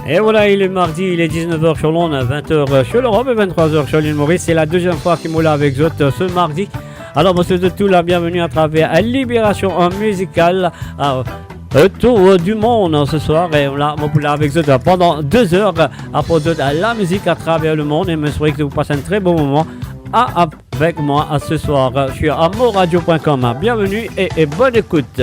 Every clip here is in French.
Et voilà, il est mardi, il est 19h sur Londres, 20h sur l'Europe et 23h sur l'île Maurice. C'est la deuxième fois qu'il moula avec vous ce mardi. Alors, monsieur de tout, la bienvenue à travers Libération musicale. Tour du monde ce soir. Et on l'a avec vous pendant 2 heures à propos de la musique à travers le monde. Et je me souhaite que vous passez un très bon moment avec moi ce soir sur amoradio.com. Bienvenue et bonne écoute.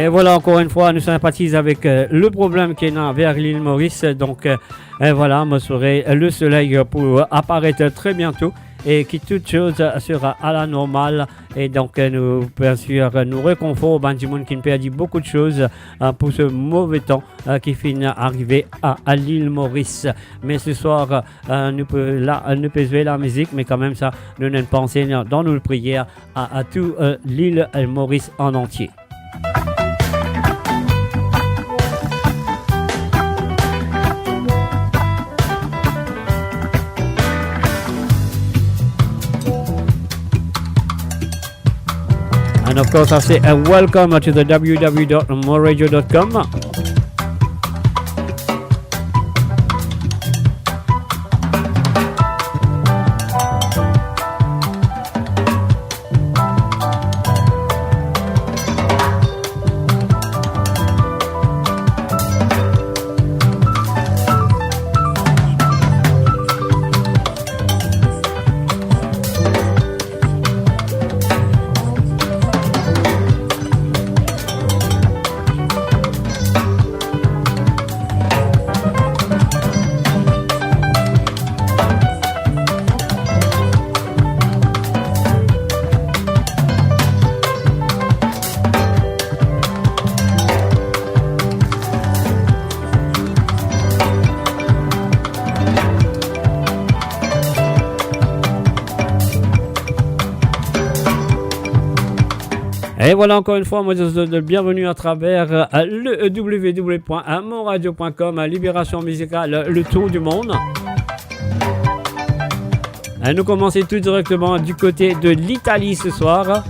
Et voilà, encore une fois, nous sympathisons avec le problème qu'il y a vers l'île Maurice. Donc, voilà, me serait le soleil pour apparaître très bientôt et que toute chose sera à la normale. Et donc, nous, bien sûr, nous réconfort du monde qui nous perdit beaucoup de choses pour ce mauvais temps qui finit d'arriver à l'île Maurice. Mais ce soir, nous pouvons jouer la musique, mais quand même, ça, nous ne pensons dans nos prières à toute l'île Maurice en entier. And of course, I say welcome to the www.moradio.com. Et voilà encore une fois, moi, bienvenue à travers le www.amoradio.com, Libération musicale, le tour du monde. Et nous commençons tout directement du côté de l'Italie ce soir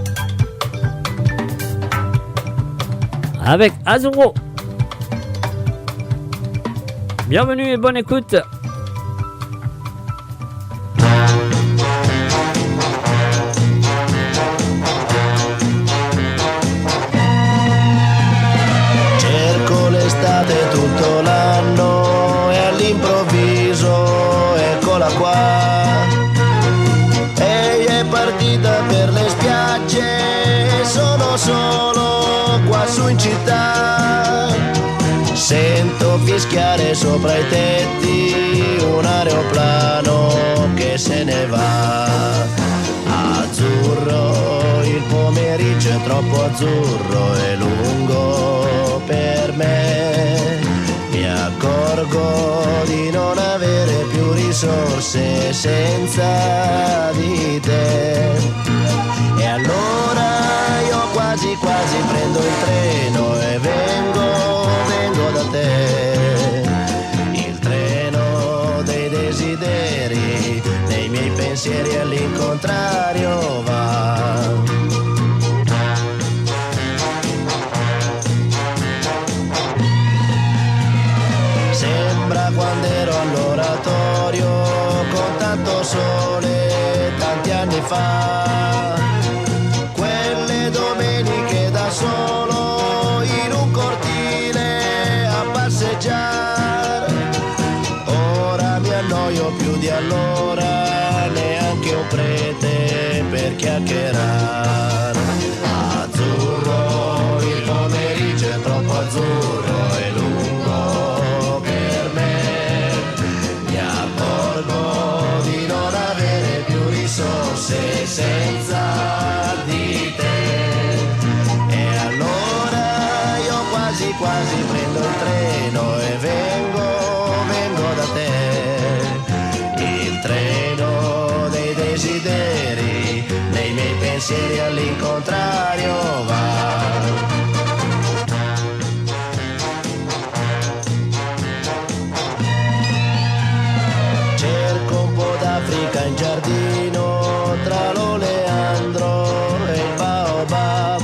avec Azuro. Bienvenue et bonne écoute. Tutto l'anno e all'improvviso eccola qua, ehi è partita per le spiagge, sono solo qua su in città, sento fischiare sopra i tetti un aeroplano che se ne va. Azzurro, il pomeriggio è troppo azzurro e lungo per me, mi accorgo di non avere più risorse senza di te. E allora io quasi prendo il treno e vengo da te. Il treno dei desideri, nei miei pensieri all'incontrario va. Quando ero all'oratorio con tanto sole tanti anni fa, quelle domeniche da solo in un cortile a passeggiare, ora mi annoio più di allora, neanche un prete per chiacchierare. Azzurro, il pomeriggio è troppo azzurro e lungo per me, di non avere più risorse senza di te. E allora io quasi prendo il treno e vengo da te. Il treno desideri, nei miei pensieri all'incontrario va. Cerco un po' d'Africa in giardino, tra l'oleandro e il baobab,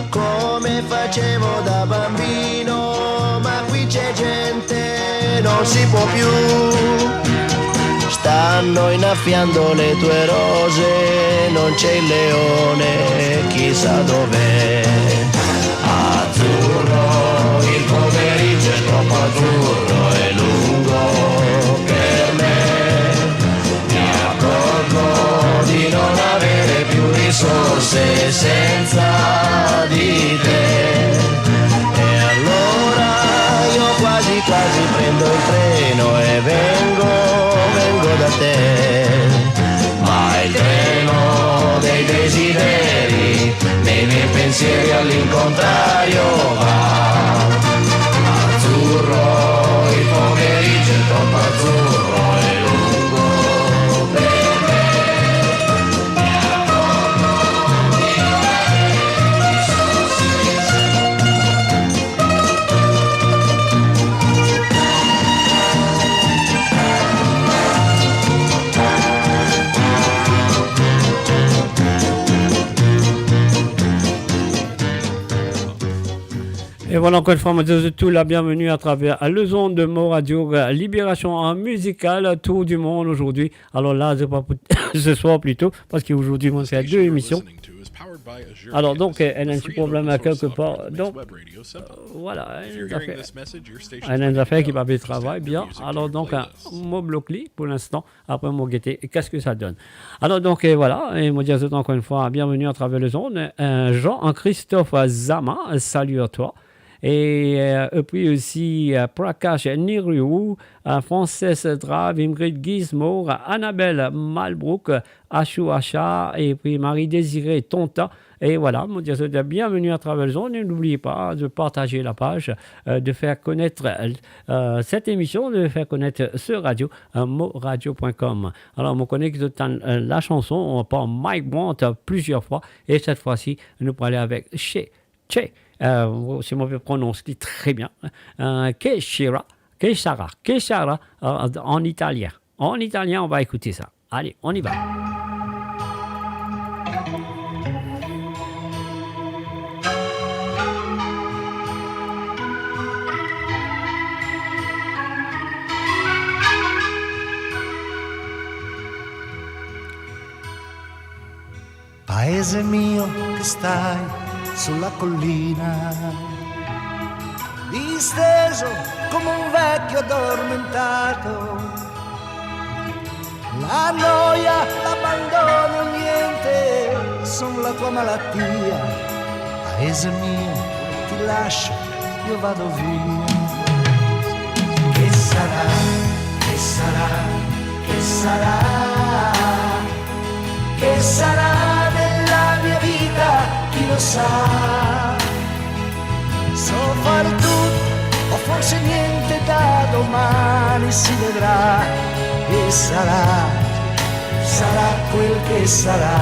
come facevo da bambino, ma qui c'è gente, non si può più. Stanno innaffiando le tue rose, non c'è il leone, chissà dov'è. Azzurro, il pomeriggio è troppo azzurro, è lungo per me. Mi accorgo di non avere più risorse senza di te. E allora io quasi quasi prendo il treno e vengo da te. Ma il treno dei desideri, nei miei pensieri all'incontrario va. Azzurro, il pomeriggio è troppo azzurro, è lungo per me. Mi accorgo di non avere risorse Et voilà, encore une fois, moi, je tout la bienvenue à travers le zone de Mo Radio, Libération musicale, tour du monde aujourd'hui. Alors là, c'est pas ce soir plutôt, parce qu'aujourd'hui, on fait deux émissions. Alors donc, elle a un petit problème à quelque part. Donc, voilà, elle a une affaire qui va bien travailler bien. Alors donc, moi bloqué pour l'instant, après moi guetter, qu'est-ce que ça donne? Alors donc, voilà, et moi dire encore une fois, bienvenue à travers le zone. Jean-Christophe Zama, salut à toi. Et puis aussi Prakash Nirou, Frances Drave, Ingrid Gizmo, Annabelle Malbrook, Achou Acha, et puis Marie-Désirée Tonta. Et voilà, mon Dieu, bienvenue à travers le zone. Et n'oubliez pas de partager la page, de faire connaître cette émission, de faire connaître ce radio, moradio.com. Alors, on connaît la chanson par Mike Brandt plusieurs fois. Et cette fois-ci, nous allons aller avec Che. Si on prononce très bien, Keshara, en italien. En italien, on va écouter ça. Allez, on y va. Paese mio che stai sulla collina, disteso come un vecchio addormentato, la noia, l'abbandono, niente, sono la tua malattia. Paese mio, ti lascio, io vado via. Che sarà, che sarà, che sarà, che sarà della mia vita? Chi lo sa, so fare tutto o forse niente, da domani si vedrà. E sarà, sarà quel che sarà.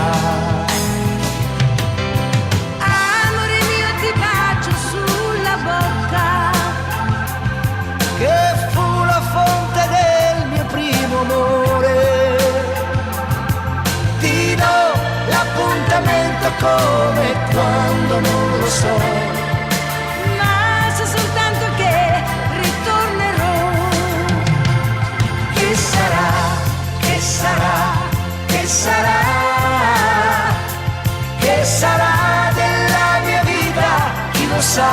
Amore mio, ti bacio sulla bocca, Che fu la fonte del mio primo amore. Ti do l'appuntamento come quando non lo so, ma so soltanto che ritornerò. che sarà, che sarà, che sarà, che sarà della mia vita, chi lo sa.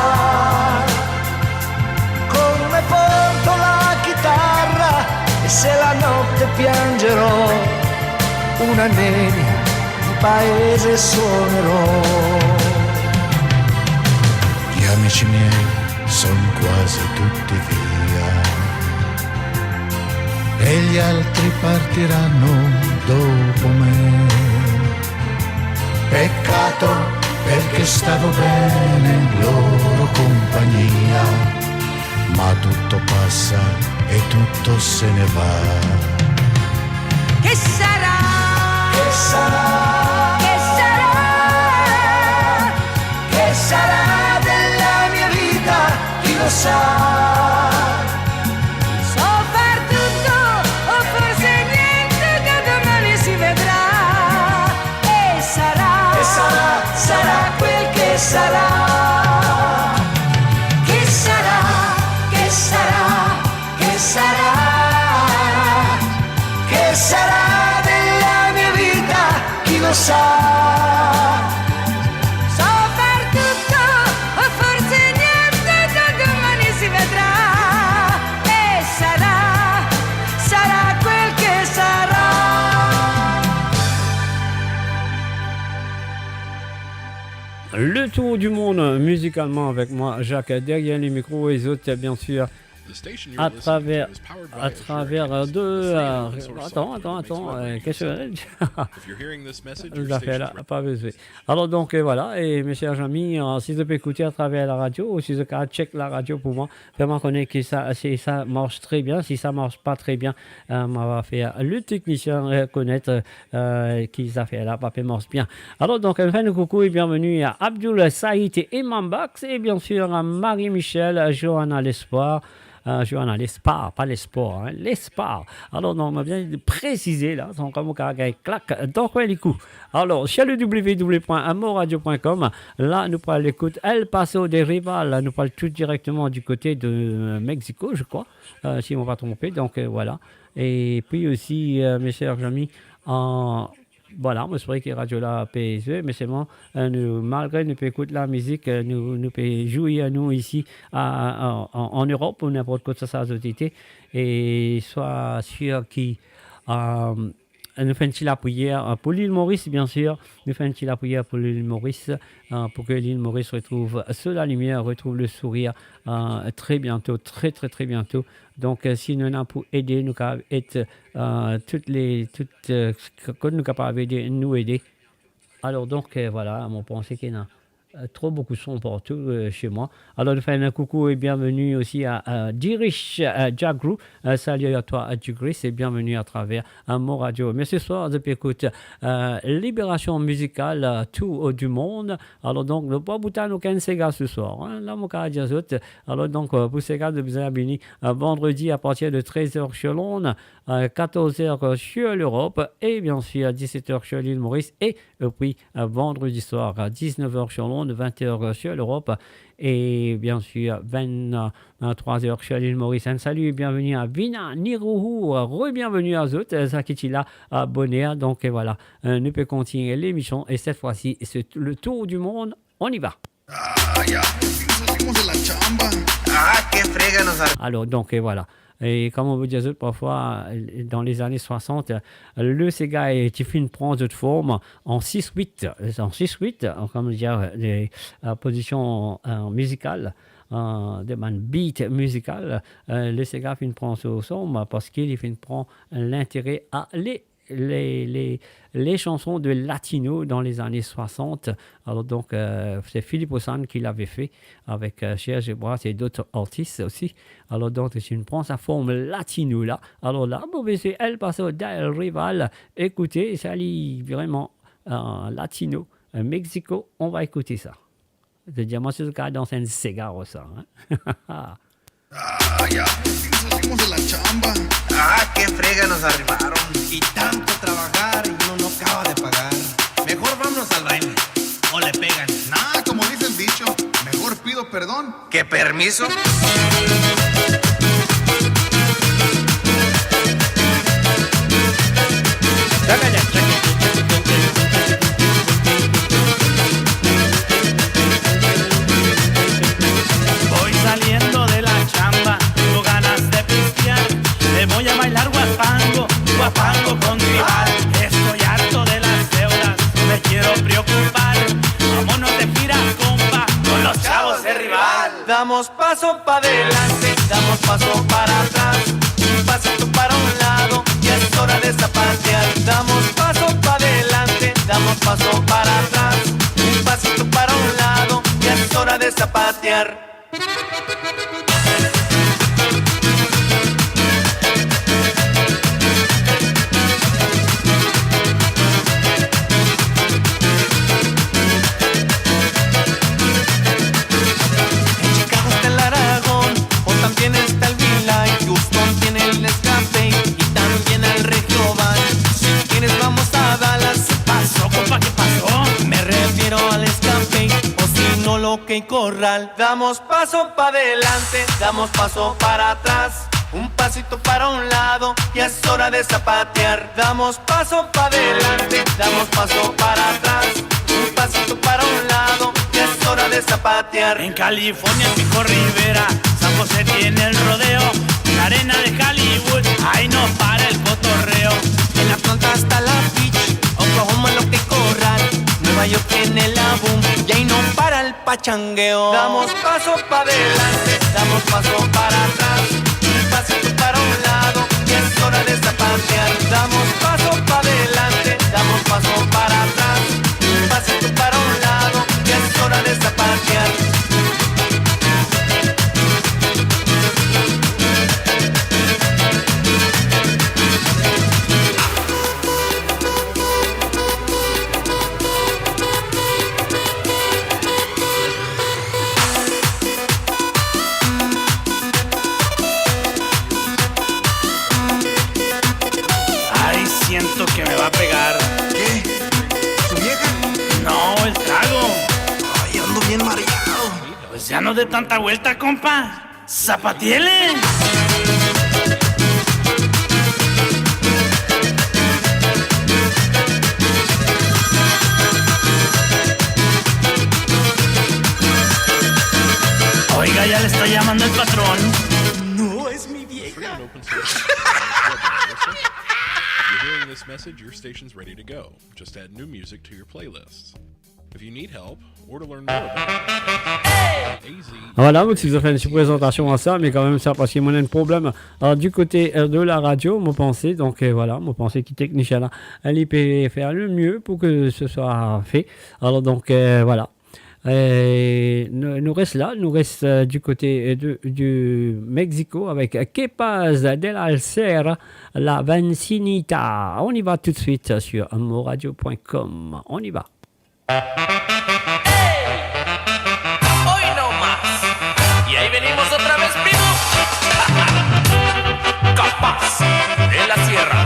Come porto la chitarra e se la notte piangerò, una nenia paese suonerò. Gli amici miei son quasi tutti via e gli altri partiranno dopo me. Peccato perché stavo bene in loro compagnia, ma tutto passa e tutto se ne va. Che sarà sa. So far tutto o forse niente, da domani si vedrà. E sarà, Sarà quel che sarà. che sarà, che sarà, che sarà. Che sarà della mia vita, chi lo sa. So far tutto o forse niente, da domani si vedrà. E sarà quel che sarà. Le tour du monde musicalement avec moi, Jacques, derrière les micros et les autres, bien sûr, à travers deux... Attends, qu'est-ce que vous a fait là? Pas besoin. Alors donc voilà, et mes chers amis, si vous pouvez écouter à travers la radio, ou si vous pouvez check la radio pour moi, vraiment connaître que ça, si ça marche très bien, si ça marche pas très bien, on va faire le technicien connaître qui ça fait là, papa marche bien. Alors donc, un fin coucou et bienvenue à Abdul Saïd et Imam Bax, et bien sûr à Marie-Michel, Johanna L'Espoir. Johanna, l'espoir, pas l'espoir, hein, l'espoir. Alors, non, on m'a bien précisé, là, son comme caractère clac, donc, ouais, les coups. Alors, chez le www.amoradio.com, là, nous parlons l'écoute El Paso de Rival, nous parlons tout directement du côté de Mexico, je crois, si on ne va pas tromper, donc, voilà. Et puis aussi, mes chers amis, voilà, moi, c'est vrai que Radio là PSE, mais c'est bon, nous, malgré nous pouvons écouter la musique, nous pouvons jouer à nous ici en Europe ou n'importe quoi de sa société, et soit sûr qui nous faisons la prière pour l'île Maurice, bien sûr. Nous faisons la prière pour l'île Maurice, pour que l'île Maurice retrouve sous la lumière, retrouve le sourire très bientôt, très bientôt. Donc, si nous avons pour aider, nous pouvons être quand nous sommes capables d'aider, nous aider. Alors, donc, voilà, mon pensée qu'il y a trop beaucoup de son partout chez moi. Alors, nous faisons un coucou et bienvenue aussi à Dirish Jagru. Salut à toi, Dirish, et bienvenue à travers mon radio. Mais ce soir, je peux écouter Libération musicale, tout du monde. Alors, donc, le pas bouton aucun Sega ce soir. Hein? Là, mon cas, alors, donc, pour Sega de Bizabini, vendredi à partir de 13h sur Londres, 14h sur l'Europe, et bien sûr, 17h sur l'île Maurice, et puis vendredi soir à 19h sur Londres, 20h sur l'Europe, et bien sûr 23h sur l'île Maurice. Un salut et bienvenue à Vina Niruhu, re-bienvenue à Zot, Zakitila, à Bonaire. Donc voilà, nous pouvons continuer l'émission, et cette fois-ci, c'est le tour du monde, on y va. Alors donc voilà. Et comme on veut dire parfois, dans les années 60, le Sega est fait une prend de forme en 6-8, comme dire, des positions musicales, des beat musicales. Le Sega fait une prend au son parce qu'il fait une prend l'intérêt à les chansons de latino dans les années 60. Alors donc, c'est Philippe Ossan qui l'avait fait avec Serge Bras et d'autres artistes aussi. Alors donc, si on prend sa forme latino là, alors là, c'est El Paso del Rival. Écoutez, ça lit vraiment latino, Mexico, on va écouter ça. De diamant sur le cas dans un cigare ça. Hein? Salimos de la chamba. Qué frega nos arribaron. Y tanto trabajar y uno no acaba de pagar. Mejor vámonos al baile. O le pegan. Nada, como dice el dicho, mejor pido perdón que permiso. Voy saliendo de la chamba, tengo ganas de pistear. Le voy a bailar guapango, guapango con tribal. Estoy harto de las deudas, me quiero preocupar. Vámonos de gira, compa, con los chavos de rival. Damos paso para adelante, damos paso para atrás. Un pasito para un lado, ya es hora de zapatear. Damos paso para adelante, damos paso para atrás. Un pasito para un lado, ya es hora de zapatear. En Chicago está el Aragón, y corral. Damos paso para adelante, damos paso para atrás. Un pasito para un lado y es hora de zapatear. Damos paso para adelante, damos paso para atrás. Un pasito para un lado y es hora de zapatear. En California, Pico Rivera, San José tiene el rodeo. En la arena de Hollywood, ahí no para el cotorreo. En la planta hasta la beach, Oklahoma lo que corral. Nueva York tiene la boom y ahí no para el pachangueo. Damos paso para adelante, damos paso para atrás. Un pasito para un lado y es hora de zapatear. Damos paso para adelante, damos paso para atrás. Un pasito para un lado y es hora de zapatear. Siento que me va a pegar. ¿Qué? ¿Tu vieja? No, el trago. Ay, ando bien mareado. Pues ya no de tanta vuelta, compa. ¡Zapatiele! Oiga, ya le está llamando el patrón. No, es mi vieja. You're hearing this message, your station's ready to go. Just add new music to your playlists. If you need help or to learn more about AZ, Voilà, donc si vous avez une présentation à ça, mais quand même ça parce qu'il y a un problème. Alors du côté de la radio, mon pensée, donc voilà, mon pensée qui technicien là, elle peut faire le mieux pour que ce soit fait. Alors donc voilà. Nous reste là, nous reste du côté du Mexico avec Que Paz de la Sierra, la Vencinita. On y va tout de suite sur moradio.com. On y va. Hoy no más. Y ahí venimos otra vez, primo. Capaz de la sierra.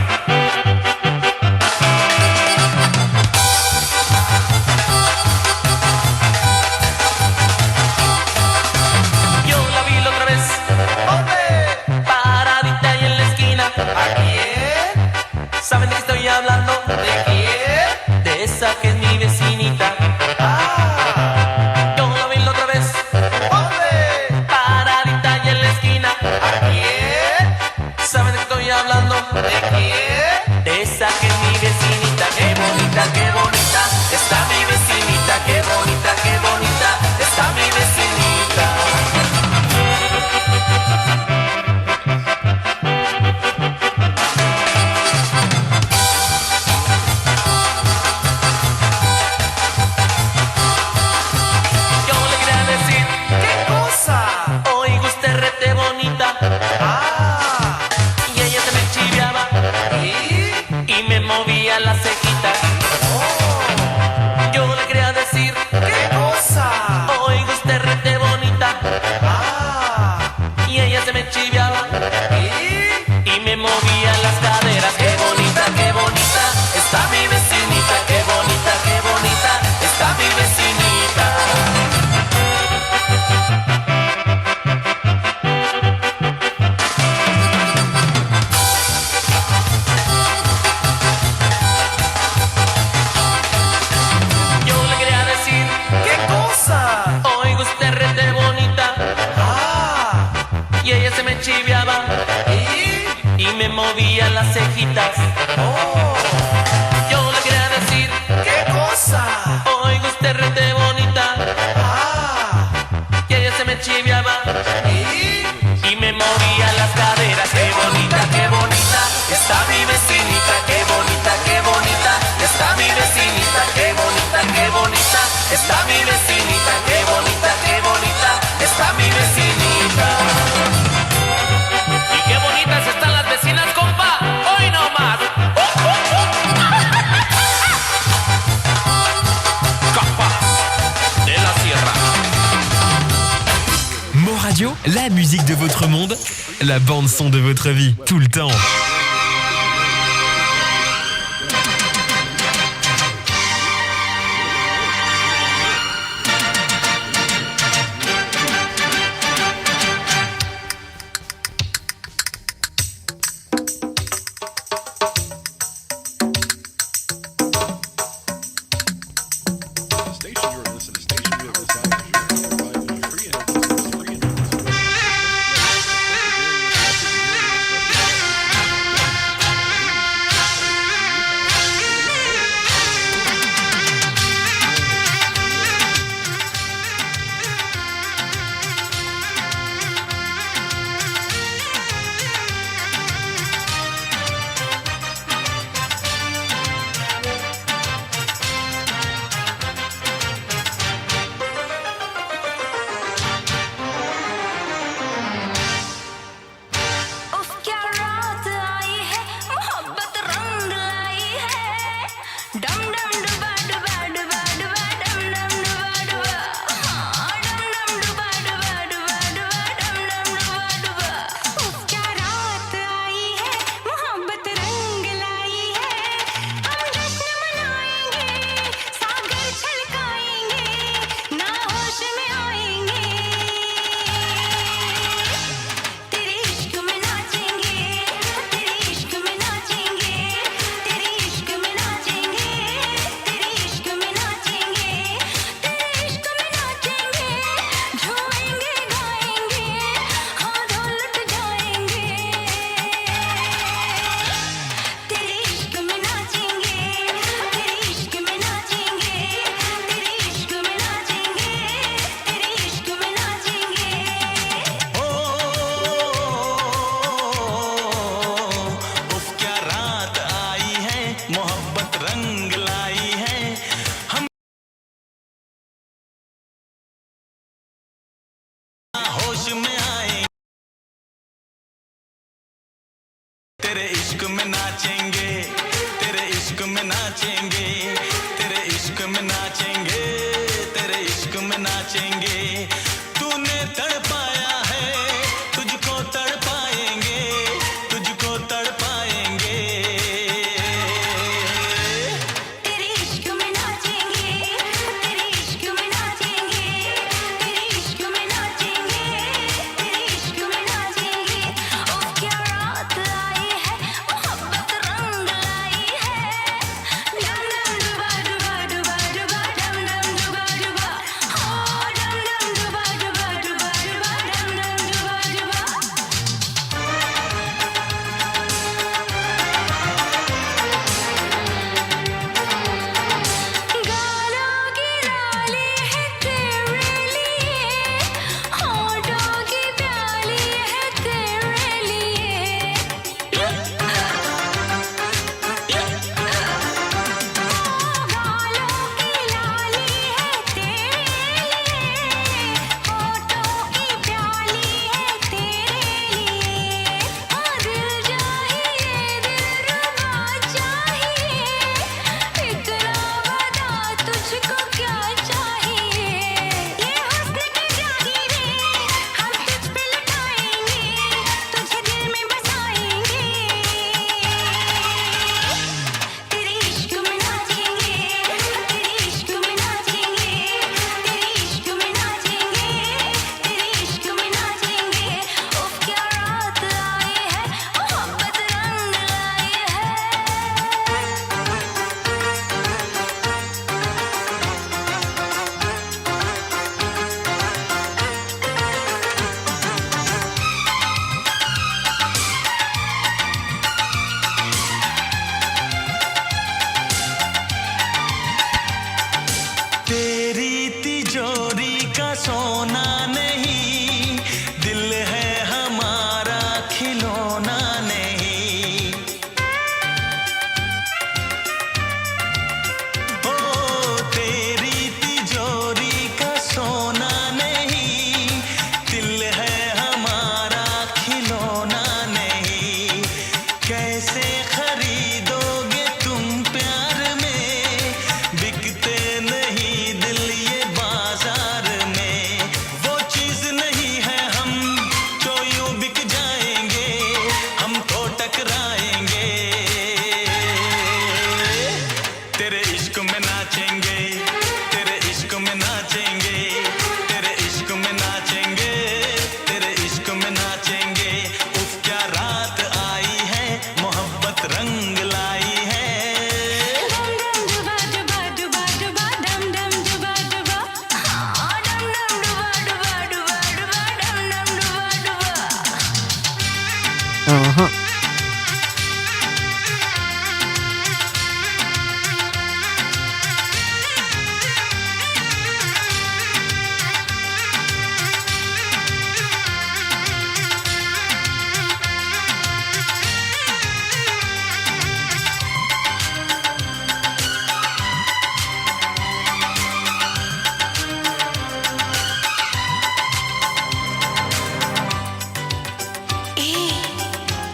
Yo la vi la otra vez. ¿Dónde? Paradita ahí en la esquina. ¿A quién? ¿Saben de qué estoy hablando? ¿De quién? De esa que es mi vecinita. Yo la vi la otra vez. ¿Dónde? Paradita ahí en la esquina. ¿A quién? ¿Saben de qué estoy hablando? ¿De quién? De esa que es mi vecinita. Qué bonita está mi vecinita. Qué bonita está mi vecinita. Yo le quería decir, ¿qué cosa? Oiga usted rete bonita. Y ella se me chiviaba y me movía la cejita. Yo le quería decir, ¿qué cosa? Oiga usted rete bonita. Y ella se me chiviaba y me movía las caderas. Qué bonita está mi vecinita. Qué bonita está mi vecinita. Yo le quería decir, ¿qué cosa? Oiga usted rete bonita. Y ella se me chiviaba y me movía las cejitas. Yo le quería decir, ¿qué cosa? Oiga usted rete bonita. Y ella se me chiviaba y me movía las caderas. Qué bonita está mi vecinita. Qué bonita está mi vecinita. Qué bonita está mi vecinita. Qué bonita está mi vecinita. Y qué bonitas están las vecinas, compa. Hoy no más. Capaz de la sierra. Mo Radio, la musique de votre monde, la bande son de votre vie, tout le temps. रंग लाई है। हम होश में आए, तेरे इश्क में नाचेंगे, तेरे इश्क में नाचेंगे, तेरे इश्क में नाचेंगे, तेरे इश्क में नाचेंगे। तूने तड़पाया है, तुझको तड़पाएंगे, तुझको तड़पाएंगे। तेरे इश्क में नाचेंगे, तेरे इश्क में नाचेंगे, तेरे इश्क में नाचेंगे, तेरे इश्क में नाचेंगे। ओ क्या रात आई है, मोहब्बत रंग लाई है। डम डम डुबा डुबा डुबा डुबा डम डम डुबा डुबा, हो डम डम डुबा डुबा डुबा डुबा डम डम डुबा डुबा। गालों की लाली है तेरे लिए, होठों की प्याली है तेरे लिए। गालों की लाली है तेरे लिए, होठों की प्याली है तेरे लिए। दिल चाहिए, दिलरुबा चाहिए, इतना बता तुझको क्या चाहिए। ये हुस्न की जागीरें हम तुझ पे लुटाएंगे, तुझे दिल में बसाएंगे। तेरे इश्क में नाचेंगे, तेरे इश्क में नाचेंगे, तेरे इश्क में नाचेंगे, तेरे इश्क में नाचेंगे। उफ क्या रात आई है, मोहब्बत रंग लाई है। तेरी तिजोरी का सोना नहीं, दिल है हमारा खिलौना नहीं। ओ तेरी तिजोरी का सोना नहीं, दिल है हमारा खिलौना नहीं। कैसे खरीदोगे तुम प्यार में, बिकते नहीं दिल ये बाजार में। वो चीज नहीं है हम जो यूं बिक जाएंगे, हम तो टकराएंगे। तेरे इश्क में नाचेंगे, तेरे इश्क में नाचेंगे, तेरे इश्क में नाचेंगे, तेरे इश्क में नाचेंगे। उफ क्या रात आई है, मोहब्बत रंग लाई है। डम डम डुबा डुबा डुबा डुबा डम डम डुबा डुबा, हाँ डम डम डुबा डुबा डुबा डुबा डम डम डुबा डुबा।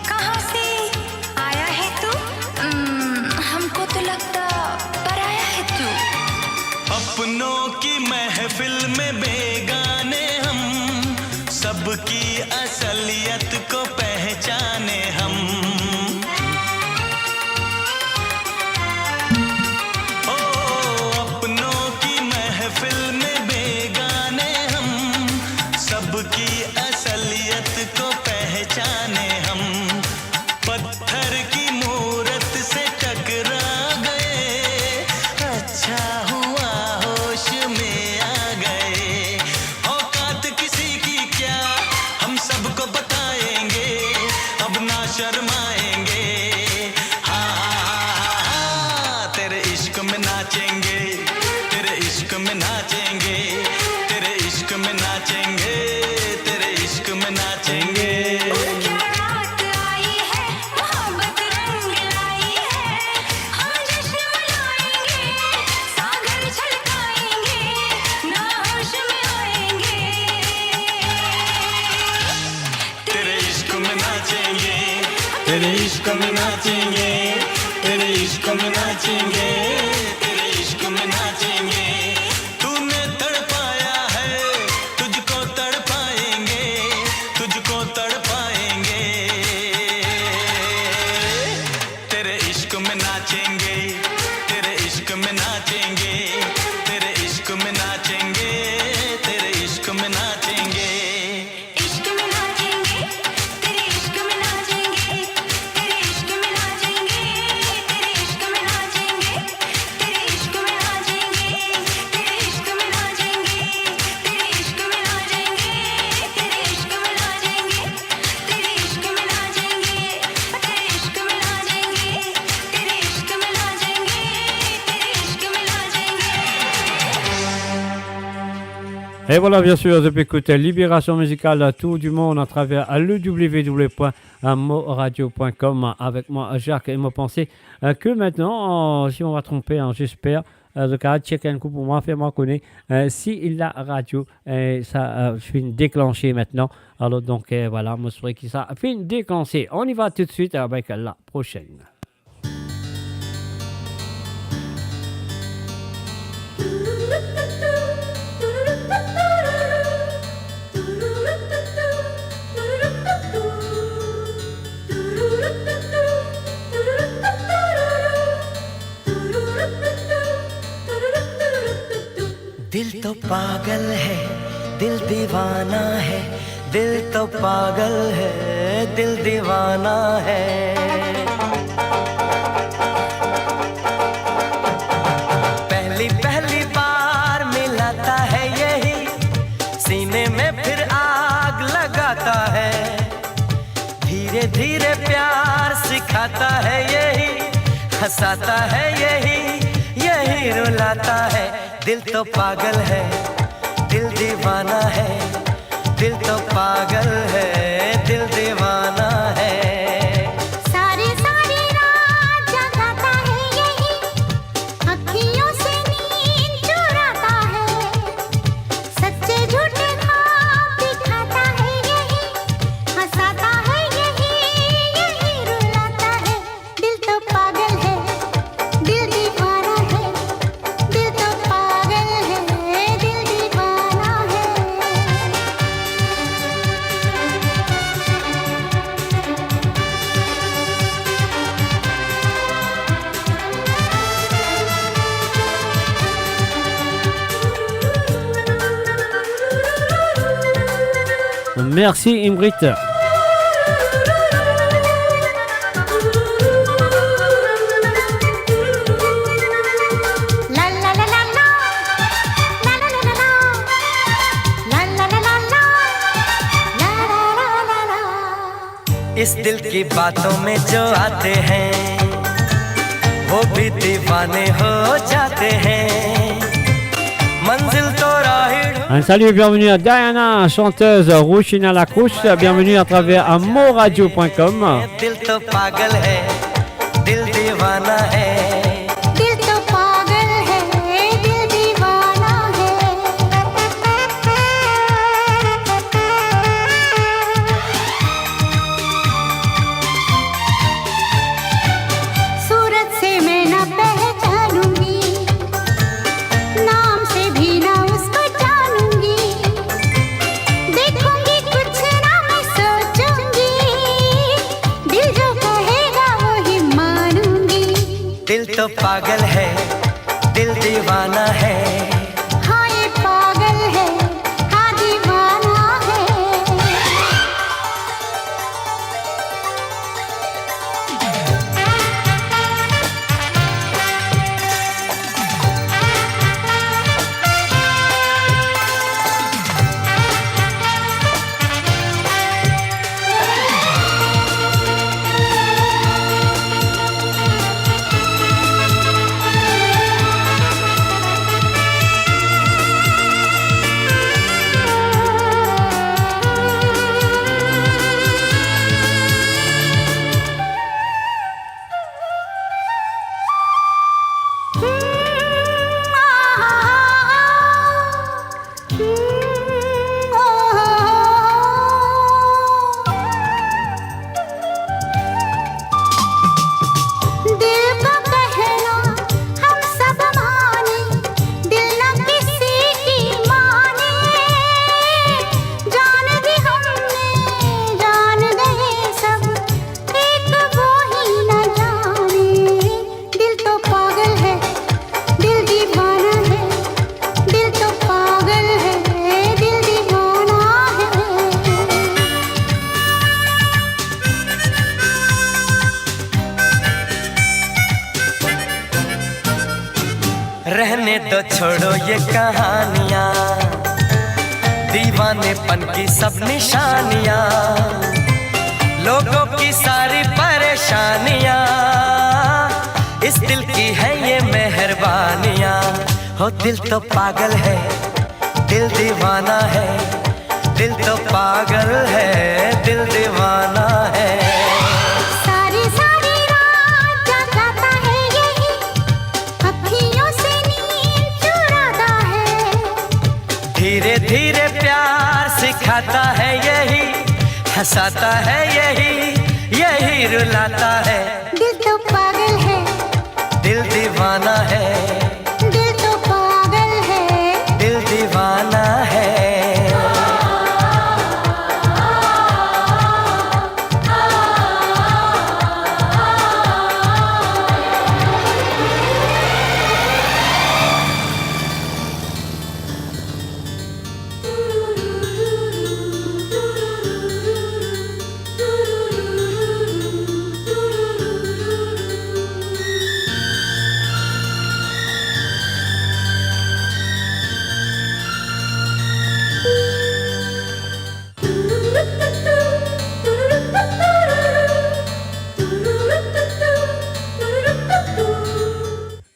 कहाँ से आया है तू? हमको तो लगता पराया है तू। अपनों की महफिल में बेगाने हम, सबकी असलियत को पहचाने हम। ओ अपनों की महफिल में बेगाने हम, सबकी असलियत को पहचाने हम। पत्थर की मूरत से टकरा गए, अच्छा हुआ होश में आ गए। औकात किसी की क्या, हम सबको बताएंगे, अब ना शर्माएंगे। हाँ हाँ हाँ हाँ, तेरे इश्क में नाचेंगे, तेरे इश्क में नाचेंगे, तेरे इश्क में नाचेंगे, तेरे इश्क में नाचेंगे। क्या रात आई है, मोहब्बत रंग लाई है। हम जश्न तेरे इश्क में नाचेंगे, तेरे इश्क में नाचेंगे, तेरे इश्क में नाचेंगे। तूने तड़पाया है, तुझको तड़पाएंगे, तुझको तड़पाएंगे। तेरे इश्क में नाचेंगे, तेरे इश्क में नाचेंगे, तेरे इश्क में नाचेंगे, तेरे इश्क में नाचेंगे। इश्क में नाचेंगे, तेरे इश्क में नाचेंगे, तेरे इश्क में नाचेंगे, तेरे इश्क में नाचेंगे, तेरे इश्क में नाचेंगे, तेरे इश्क में नाचेंगे, तेरे इश्क में नाचेंगे, तेरे इश्क में नाचेंगे, तेरे इश्क में नाचेंगे, तेरे इश्क में नाचेंगे, तेरे इश्क में नाचेंगे, तेरे इश्क में नाचेंगे। Et voilà, bien sûr, depuis écouter Libération musicale à tout du monde à travers le www.moradio.com avec moi, Jacques, et me penser que maintenant, si on va tromper, j'espère, le cas check un coup pour moi, fais-moi connaître si la radio, ça finit déclencher maintenant. Alors, donc, voilà, moi, je souhaite que ça finit déclencher. On y va tout de suite avec la prochaine. दिल तो पागल है, दिल दीवाना है, दिल तो पागल है, दिल दीवाना है। पहली पहली बार मिलाता है यही, सीने में फिर आग लगाता है। धीरे धीरे प्यार सिखाता है यही, हंसाता है यही, यही रुलाता है। दिल तो पागल है, दिल दीवाना है, दिल तो पागल है, दिल दीवाना है। सारी सारी रात जगाता है यही, अखियों से नींद चुराता है। सच्चे झूठे ख्वाब दिखाता है यही, हंसाता है यही, यही रुलाता है। दिल तो पागल है, दिल दीवाना है, दिल तो पागल है, दिल दीवाना है। Merci Imrit. La la la la la, la la la la la, la la la la la, la la la la la। इस दिल की बातों में जो आते हैं, वो भी दीवाने हो जाते हैं। मंजिल तो राही Un salut et bienvenue à Diana, chanteuse Rouchina Lacrouche. Bienvenue à travers moradio.com. दिल तो पागल है, दिल दीवाना है। दिल तो पागल है, दिल दीवाना है। सूरत से मैं न पहचानूंगी, नाम से भी न उसको जानूंगी। देखूंगी कुछ ना मैं सोचूंगी, दिल जो कहेगा वही मानूंगी। दिल तो पागल है, दिल दीवाना है। हाँ ये पागल है, हाँ दीवाना है। रहने दो छोड़ो ये कहानियां, दीवानेपन की सब निशानियां, लोगों की सारी परेशानियां, इस दिल की है ये मेहरबानियां। हो दिल तो पागल है, दिल दीवाना है, दिल तो पागल है, दिल दीवाना है। सारी सारी रात जगाता है यही, अखियों से नींद चुराता है। धीरे धीरे प्यार सिखाता है यही, हंसाता है यही, यही रुलाता है। दिल तो पागल है, दिल दीवाना है, दिल तो पागल है, दिल दीवाना है।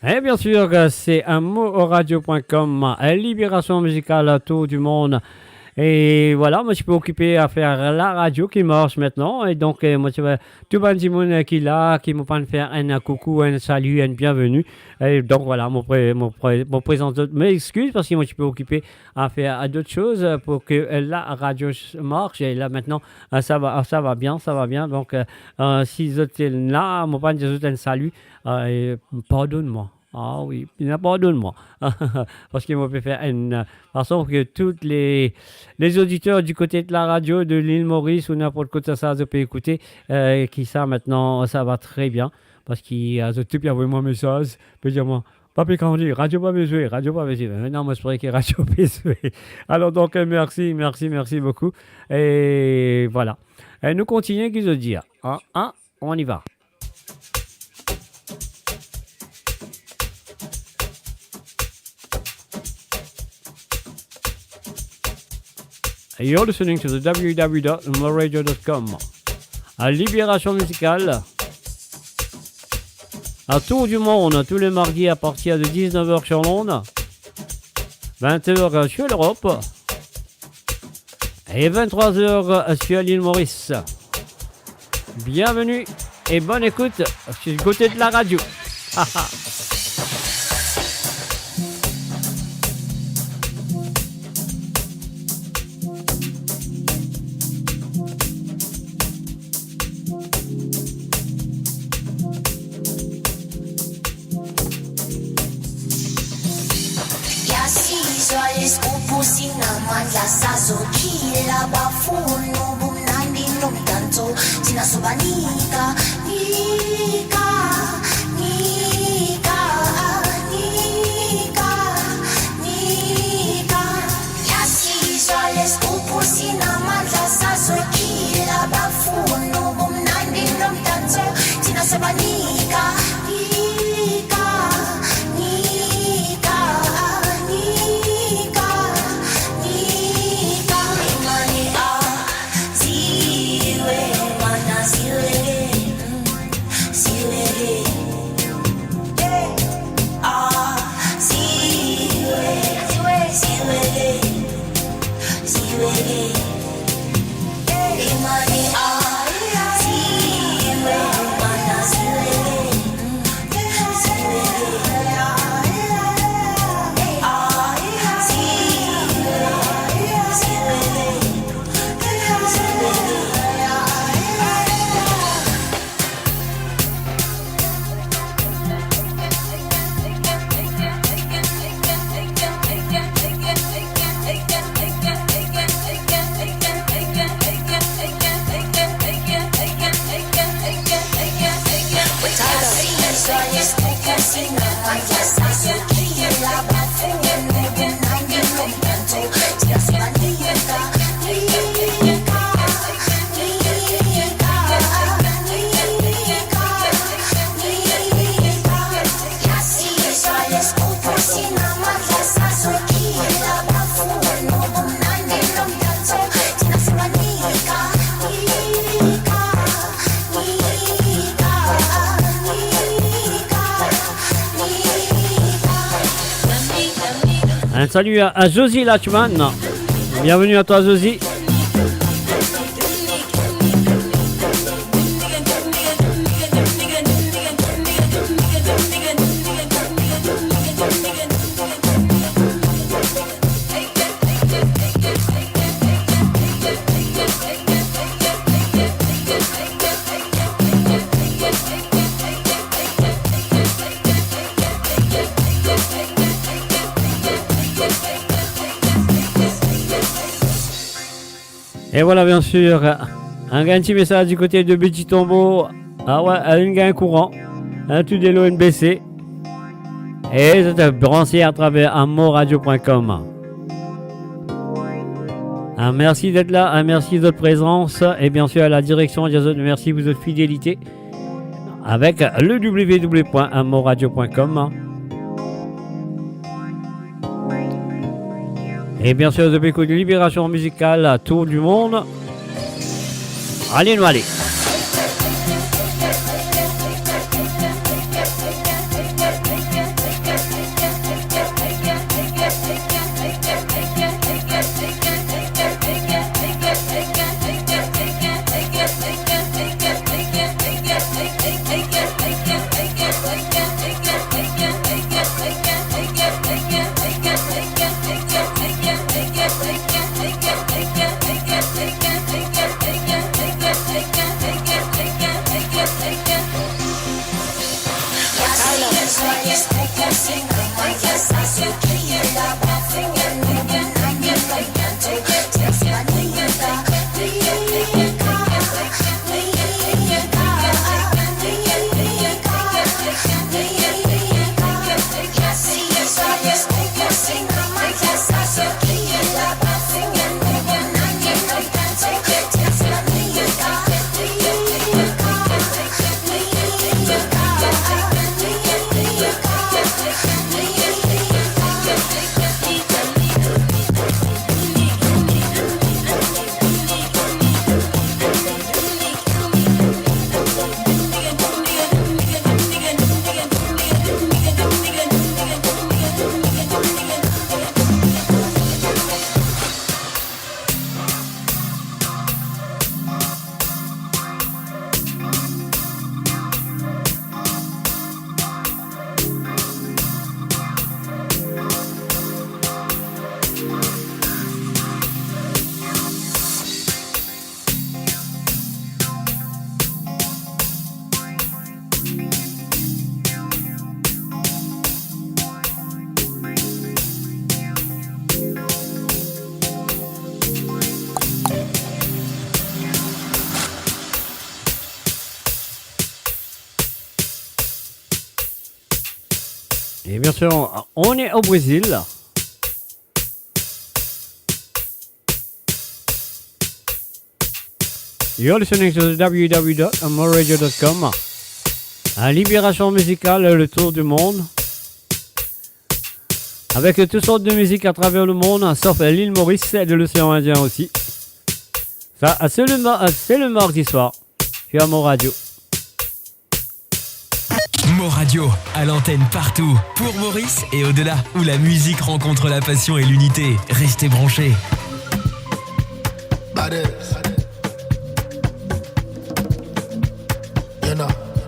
Et bien sûr, c'est un mot au radio.com, Libération musicale, tour du monde. Et voilà, moi je peux occuper à faire la radio qui marche maintenant. Et donc, moi je vais tout le monde qui est là, qui me peut faire un coucou, un salut, un bienvenue. Et donc voilà, mon présent m'excuse parce que moi je peux occuper à faire d'autres choses pour que la radio marche. Et là maintenant, ça va bien, ça va bien. Donc, si vous êtes là, mon pas un salut, pardonne-moi. Ah oui, pardonne-moi. Parce qu'il m'a fait faire une façon que tous les auditeurs du côté de la radio, de l'île Maurice ou n'importe quoi de ça, peut écouter, qui ça maintenant, ça va très bien. Parce qu'il y a tout bien envoyé mon message, peut dire moi, Papi Candy, radio pas besoin, radio pas besoin. Maintenant, moi, je pourrais que radio besoin. Alors donc, merci beaucoup. Et voilà. Et nous continuons, qu'est-ce que je dis? On y va. You're listening to the www.moradio.com. À Libération musicale. À tour du monde, tous les mardis à partir de 19h sur l'onde, 20h sur l'Europe et 23h sur l'île Maurice. Bienvenue et bonne écoute sur le côté de la radio. Sazokila bafuno bumnandi nomdanso sinasobanika nika nika nika nika yasizwa lesikupu sinamandla sazokila bafuno bumnandi nomdanso sinasobanika nika nika nika Ziwe, mana ziwe, ziwe. Un salut à Josie Lachman. Bienvenue à toi, Josie. Et voilà, bien sûr, un petit message du côté de Petit Tombeau. Ah ouais, un gain courant, un tout de l'ONBC. Et c'est branché à travers amoradio.com. Un merci d'être là, un merci de votre présence. Et bien sûr, à la direction, merci pour votre fidélité. Avec le www.amoradio.com. Et bien sûr, depuis que de Libération musicale à tour du monde. Allez, nous allez. Et bien sûr, on est au Brésil. You're listening to www.amoradio.com. À Libération musicale, le tour du monde. Avec toutes sortes de musique à travers le monde, sauf l'île Maurice et de l'océan Indien aussi. Ça, c'est le mardi soir. Sur Amoradio. Moradio, à l'antenne partout, pour Maurice et au-delà, où la musique rencontre la passion et l'unité. Restez branchés.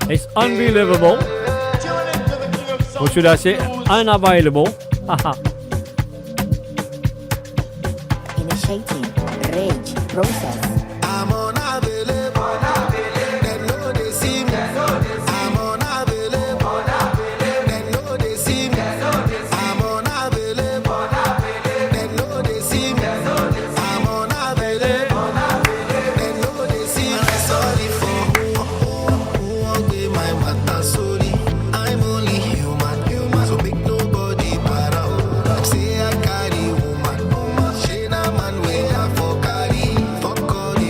It's unbelievable. Or should I say unavailable? Initiating rage process. I'm unavailable. They know they see me. I'm unavailable. They know they see me. I'm unavailable. They know they see me. I'm unavailable. They know they see me. I'm sorry for who won't be my matter. Sorry, I'm only human. So big nobody para. Say I carry woman. She na man way I for carry. For carry.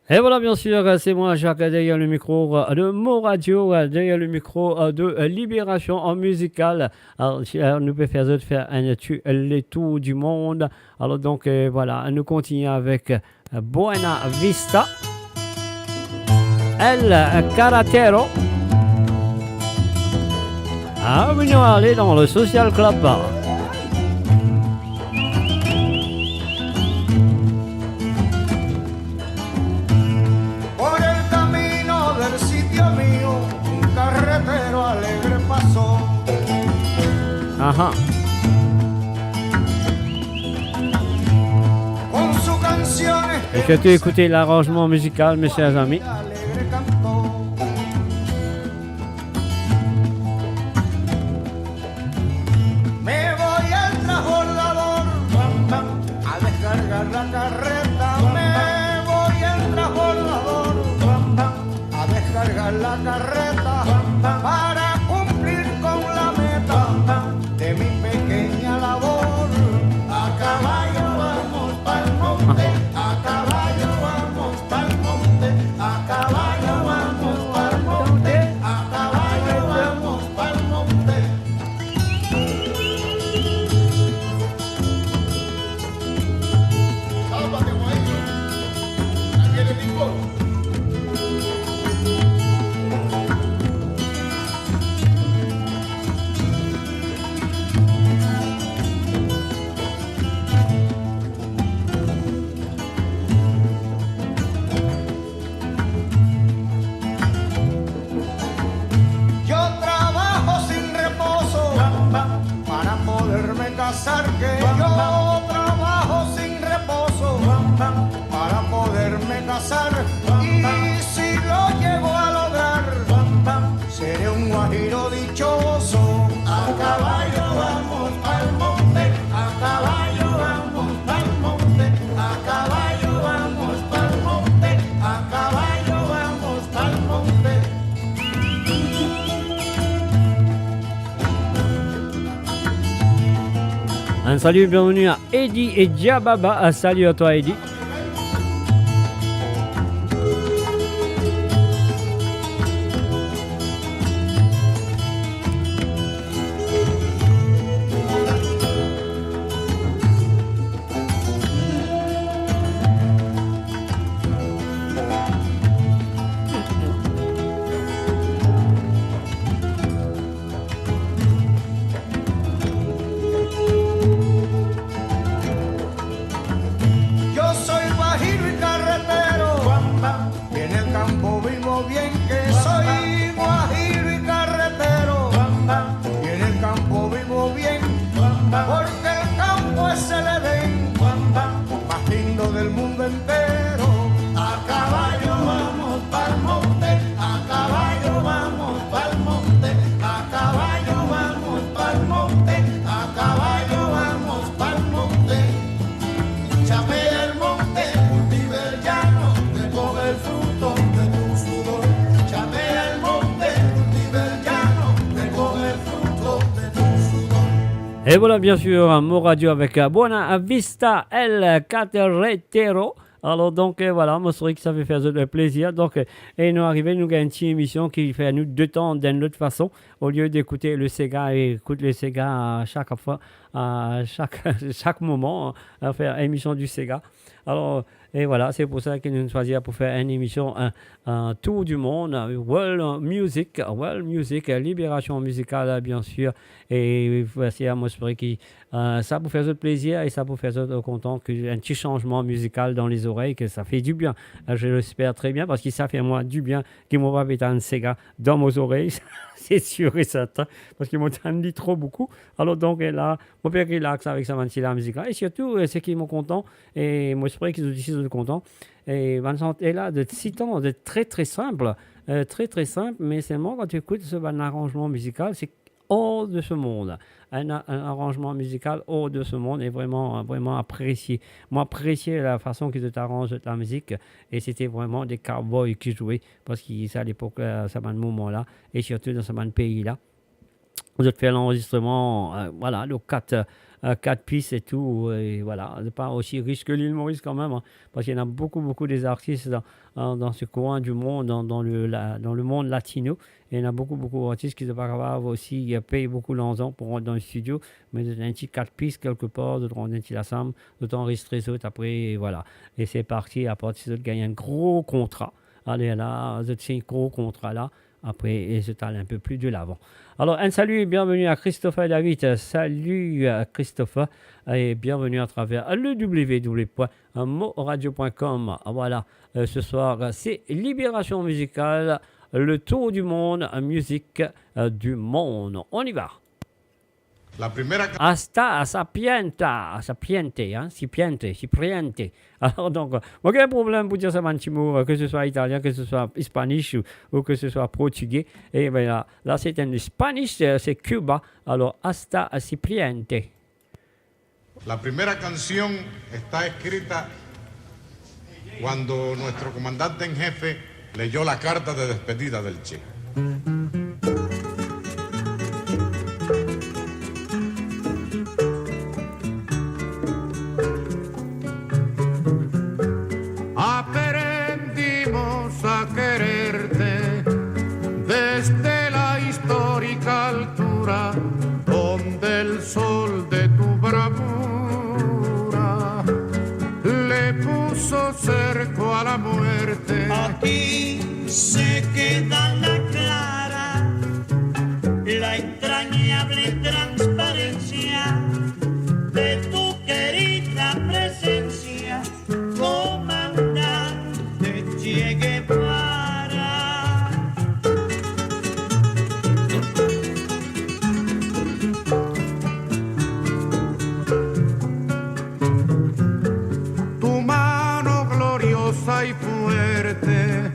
Et voilà, bien sûr, c'est moi, Jacques, derrière le micro de Mo Radio, derrière le micro de Libération en musicale. Alors, nous pouvons faire un les tours du monde. Alors, donc, voilà, nous continuons avec Buena Vista, El Carretero. Ah, nous allons aller dans le Social Club. Por el camino del sitio mío, un carretero alegre pasó. Ajá. Con sus canciones Et surtout écouter l'arrangement musical, mes chers amis. alegre cantó. Me voy al transbordador a descargar la carreta. Me voy al transbordador a descargar la carreta para cumplir con la meta de mi pequeña labor. A caballo vamos pa'l monte, a caballo vamos pa'l monte, a caballo vamos pa'l monte, a caballo vamos pa'l monte. Sálvate, guayo. Aquí el equipo. Yo trabajo sin reposo para poderme casar, que yo trabajo sin reposo para poderme casar, y si lo llego a lograr seré un guajiro dichoso. A caballo vamos al monte, a caballo vamos al monte, a caballo vamos al monte, a caballo vamos al monte. Un salut, bienvenue à Eddie et Diababa. Un salut à toi, Eddie. Yo soy guajiro y carretero, y en el campo vivo bien, que soy guajiro y carretero, y en el campo vivo bien, porque el campo es el Edén más lindo del mundo entero. A caballo vamos pa'l monte, a caballo vamos pa'l monte, a caballo vamos pa'l monte, a caballo vamos pa'l monte. Chapea el monte, cultiva el llano, recoge el fruto de tu sudor. Chapea el monte, cultiva el llano, recoge el fruto de tu sudor. Et voilà, bien sûr, Mo Radio avec Buena Vista, El Carretero. Alors, donc, voilà, moi, c'est vrai que ça fait faire plaisir. Donc, et nous arrivons, nous avons une petite émission qui fait à nous deux temps d'une autre façon. Au lieu d'écouter le Sega, et écoute le Sega à chaque fois, à chaque moment, à faire émission du Sega. Alors, et voilà, c'est pour ça que nous choisissons pour faire une émission, un tour du monde, World Music, libération musicale, bien sûr. Et voici, moi, je que ça pour faire plaisir et ça pour faire content qu'un petit changement musical dans les oreilles, que ça fait du bien. Je l'espère très bien parce que ça fait moi du bien qu'ils m'ont pas fait un Sega dans mes oreilles. C'est sûr et certain, parce qu'ils m'ont dit trop beaucoup. Alors donc là, mon père relax avec sa mantilla musicale. Et surtout, c'est qu'ils m'ont content. Et moi, je crois qu'ils ont dit qu'ils sont contents. Et Vincent est là de 6 ans, de très très simple. Très très simple, mais seulement quand tu écoutes ce arrangement musical, c'est hors de ce monde. Un arrangement musical hors de ce monde est vraiment, vraiment apprécié. Moi, apprécié la façon qu'ils t'arrangent la musique. Et c'était vraiment des cowboys qui jouaient. Parce que ça, à l'époque, ça m'a moment-là. Et surtout dans ce pays-là. vous êtes fait l'enregistrement, voilà, le 4 pistes et tout, et voilà, c'est pas aussi riche que l'île Maurice quand même, hein, parce qu'il y en a beaucoup des artistes dans ce coin du monde, dans le monde latino, et il y en a beaucoup d'artistes qui sont pas capables aussi, payent beaucoup l'argent pour rentrer dans le studio, mais de un petit 4 pistes quelque part, de rendre un petit ensemble, de t'enregistrer ça, après, et voilà, et c'est parti, à partir de gagner un gros contrat, allez là, de un gros contrat là, après, et je t'allais un peu plus de l'avant. Alors, un salut et bienvenue à Christopher David. Salut Christopher et bienvenue à travers le www.moradio.com. Voilà, ce soir, c'est Libération musicale, le tour du monde, musique du monde. On y va. La primera Hasta sapiente, hein, sapiente. Alors donc, aucun problème pour dire ça, Manchimo, que ce soit italien, que ce soit hispanique ou que ce soit portugais. Et bien là c'est un Spanish, c'est Cuba. Alors, hasta sapiente. La primera canción está escrita cuando nuestro comandante en jefe leyó la carta de despedida del Che. Aprendimos a quererte desde la histórica altura donde el sol de tu bravura le puso cerco a la muerte. Aquí se queda la clara, la entrañable transparencia de tu querida presencia, comandante Che Guevara. Tu mano gloriosa y fuerte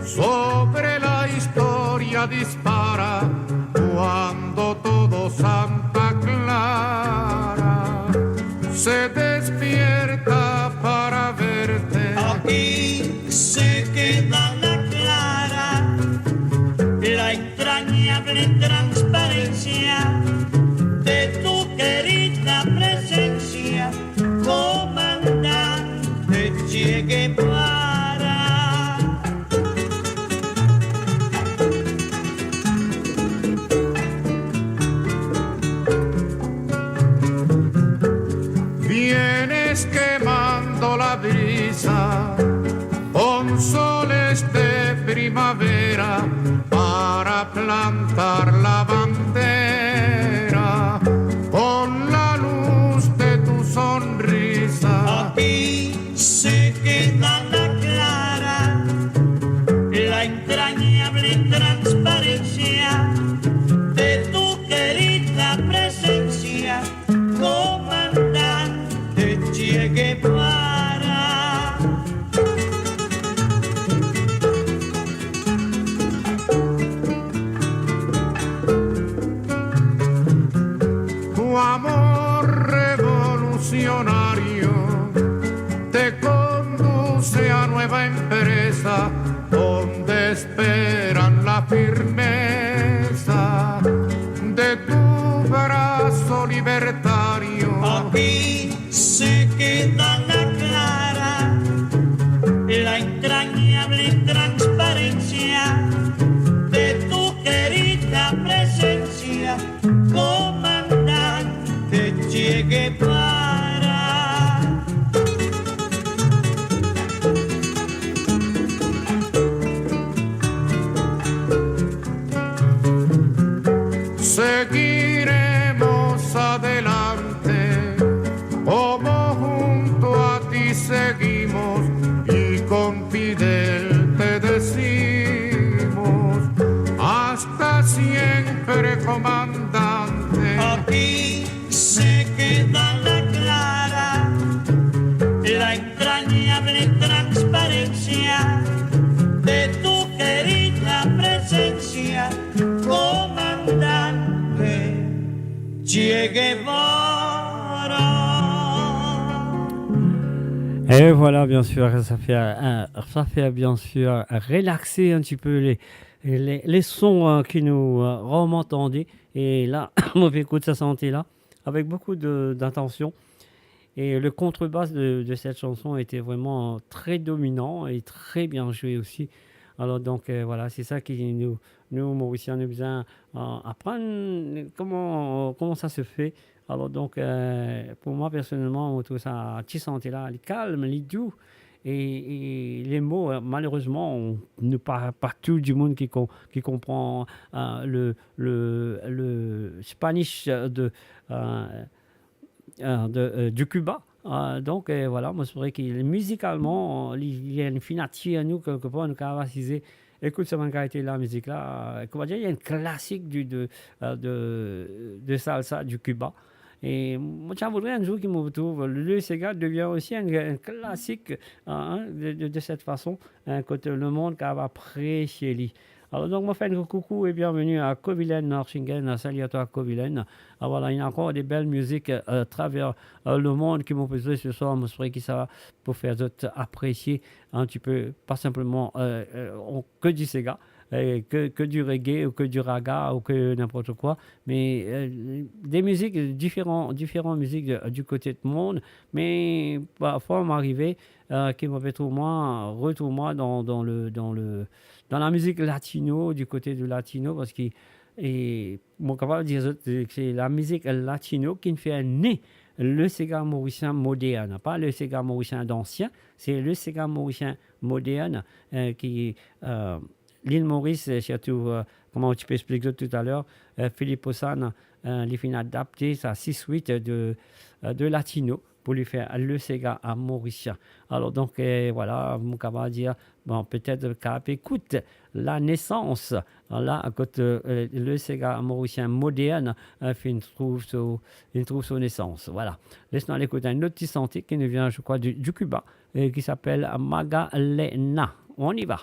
sobre la historia dispara cuando todo Santa Clara se despierta para verte. Aquí se queda la clara, la entrañable transparencia de tu querida presencia, comandante Che Guevara. Vienes quemando la brisa con soles de primavera para plantar la bandera con la luz de tu sonrisa. Aquí se queda la clara, la entrañable transparencia de tu querida presencia, comandante Che Guevara. Tu amor revolucionario te conduce a nueva empresa donde esperan la firmeza de tu brazo libertario. Aquí se queda la clara, la entrañable transparencia de tu querida presencia, comandante Che Guevara. Seguiremos adelante como junto a ti seguimos y con Fidel te decimos hasta siempre, comandante. Aquí se queda la clara, la entrañable transparencia de tu querida presencia, comandante Che Guevara. Et voilà, bien sûr, ça fait bien sûr relaxer un petit peu les sons qui nous remontent Et là, on écoute sa santé là, avec beaucoup d'intention. Et le contrebasse de cette chanson était vraiment très dominant et très bien joué aussi. Alors donc voilà, c'est ça qui nous Mauriciens, nous besoin apprendre comment ça se fait. Alors donc pour moi personnellement, on trouve ça petit santé là, il est calme, il est doux. Et les mots, malheureusement, on ne parle pas tout du monde qui comprend le Spanish du Cuba. Donc voilà, moi c'est vrai que musicalement, il y a une finalité à nous quelque part, nous avons assisé. Écoute, ça m'a été la musique là. Comment dire, il y a une classique de salsa du Cuba. Et moi, je voudrais un jour qu'il me retrouve. Le Sega devient aussi un classique de cette façon, quand le monde qui va apprécier lui. Alors, donc, moi, fais un coucou et bienvenue à Kovilen, Norchingen. Salut à toi, Kovilen. Voilà, il y a encore des belles musiques à travers le monde qui m'ont posé ce soir. Je souhaite que ça va pour faire d'autres apprécier un petit peu, pas simplement que du Sega. Que du reggae ou que du raga ou que n'importe quoi, mais des musiques, différentes musiques du côté du monde, mais parfois m'arriver qui me retrouve-moi dans la musique latino, du côté du latino, parce que mon capable de dire que c'est la musique latino qui fait naître le Sega mauricien moderne, pas le Sega mauricien d'ancien, c'est le Sega mauricien moderne qui l'île Maurice, surtout, comment tu peux expliquer tout à l'heure, Philippe Ossan, il finit adapté sa 6-8 de latino pour lui faire le Sega à mauricien. Alors donc, voilà, mon capable de dire, bon, peut-être qu'à écoute la naissance, là, à côté le Sega mauricien moderne, il trouve son naissance. Voilà. Laisse-nous aller écouter un autre petit santé qui nous vient, je crois, du Cuba, qui s'appelle Magalena. On y va.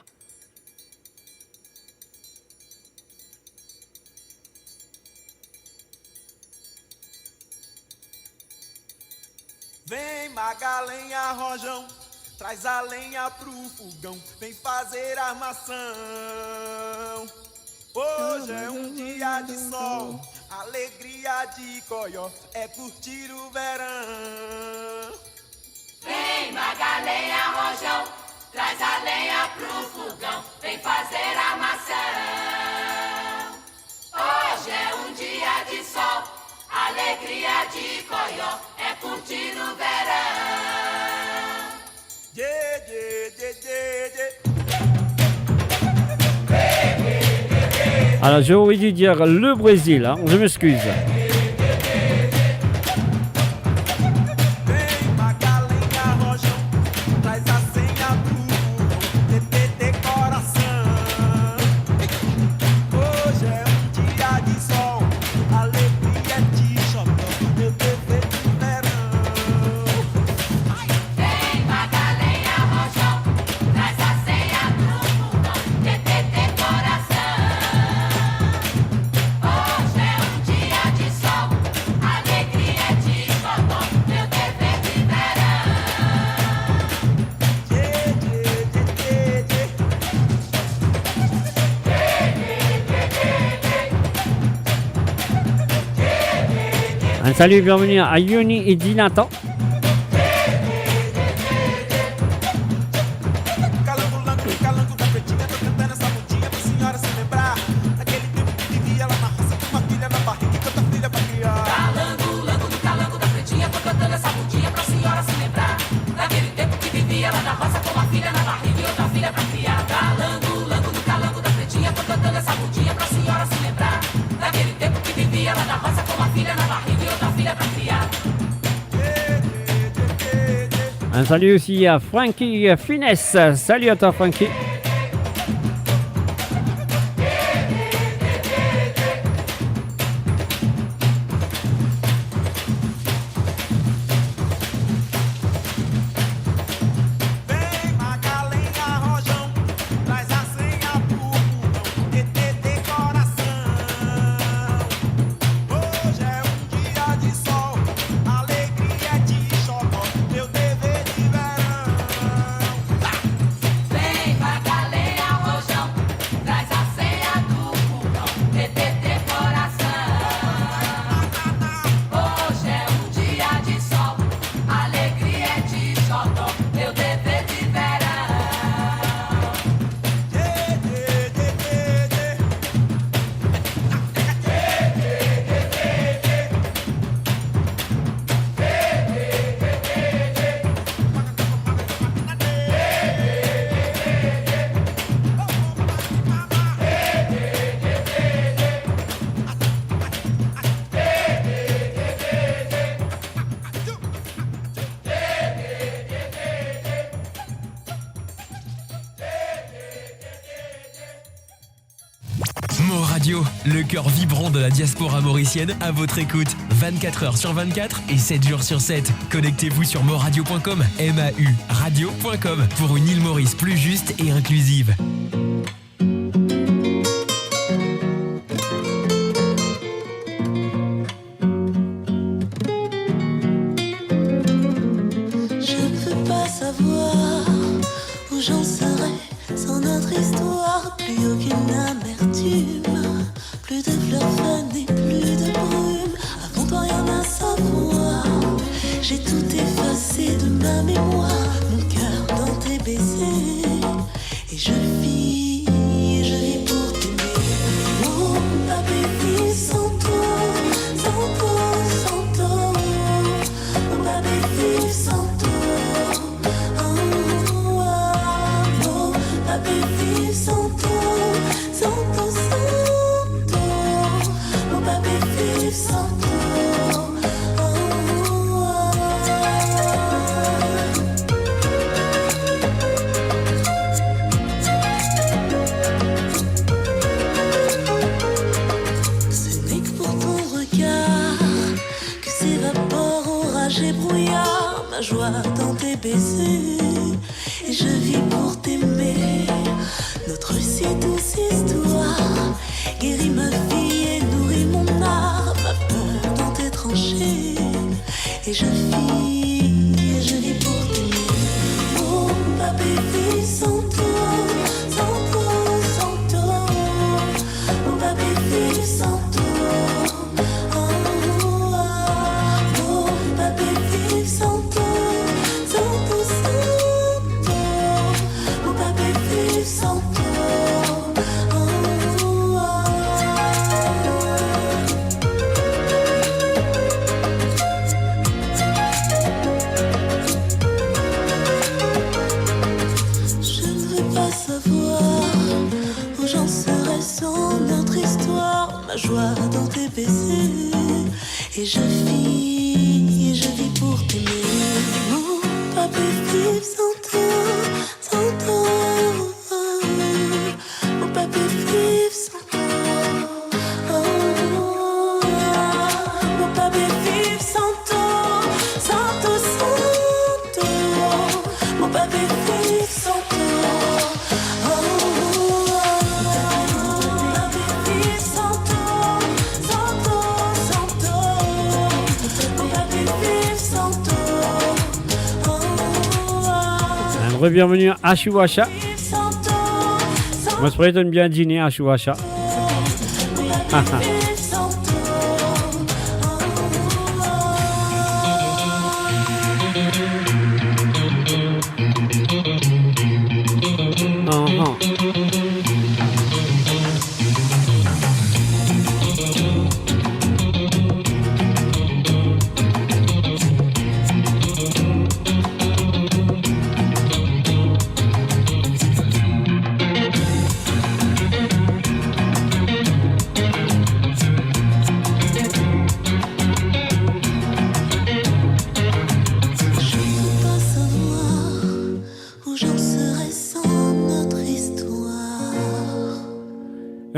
Vem Magalenha, Rojão, traz a lenha pro fogão, vem fazer armação. Hoje é dia de sol, alegria de coió, é curtir o verão. Vem Magalenha, Rojão, traz a lenha pro fogão, vem fazer armação. Hoje é dia de sol, alegria de coió, é curtir o verão. Alors j'ai dû dire le Brésil, hein, je m'excuse. Un salut, bienvenue à Yoni et Dinatan. Un salut aussi à Frankie Finesse. Salut à toi, Frankie. Vem le cœur vibrant de la diaspora mauricienne à votre écoute. 24 heures sur 24 et 7 jours sur 7. Connectez-vous sur moradio.com, MAU radio.com pour une île Maurice plus juste et inclusive. Je ne peux pas savoir où j'en serais sans notre histoire. Plus aucune amertume, plus de fleurs fanées, plus de brume. Avant toi rien à savoir, j'ai tout effacé de ma mémoire. Mon cœur dans tes baisers, et je vis pour t'aimer. Oh, ma baby, sans toi, sans toi, sans toi. Oh, ma baby, sans toi. Oh, oh, ma baby, sans toi, sans toi, sans toi. Oh, ma baby, sans toi. Ce n'est que pour ton regard que s'évapore orage et brouillard. Ma joie dans tes baisers, et je vis pour t'aimer. Notre si douce histoire guérit ma vie et nourrit mon art. Ma peur dans tes tranchées, et je vis pour t'aimer. Oh, ma baby, sans toi, sans toi, sans toi. Oh, ma baby, sans toi. Oh, oh, ma baby, sans toi, sans toi, sans toi. Oh, ma baby, sans toi. Je ne veux pas savoir où j'en serais sans notre histoire. Ma joie dans tes baisers, et je vis pour t'aimer. Oh, pas vivre sans toi, sans toi. Oh, pas vivre sans toi. Oh, pas vivre sans toi, sans toi, sans toi. Oh, pas vivre sans toi. Bienvenue à Chouacha. Je souhaite bien dîner à Chouacha.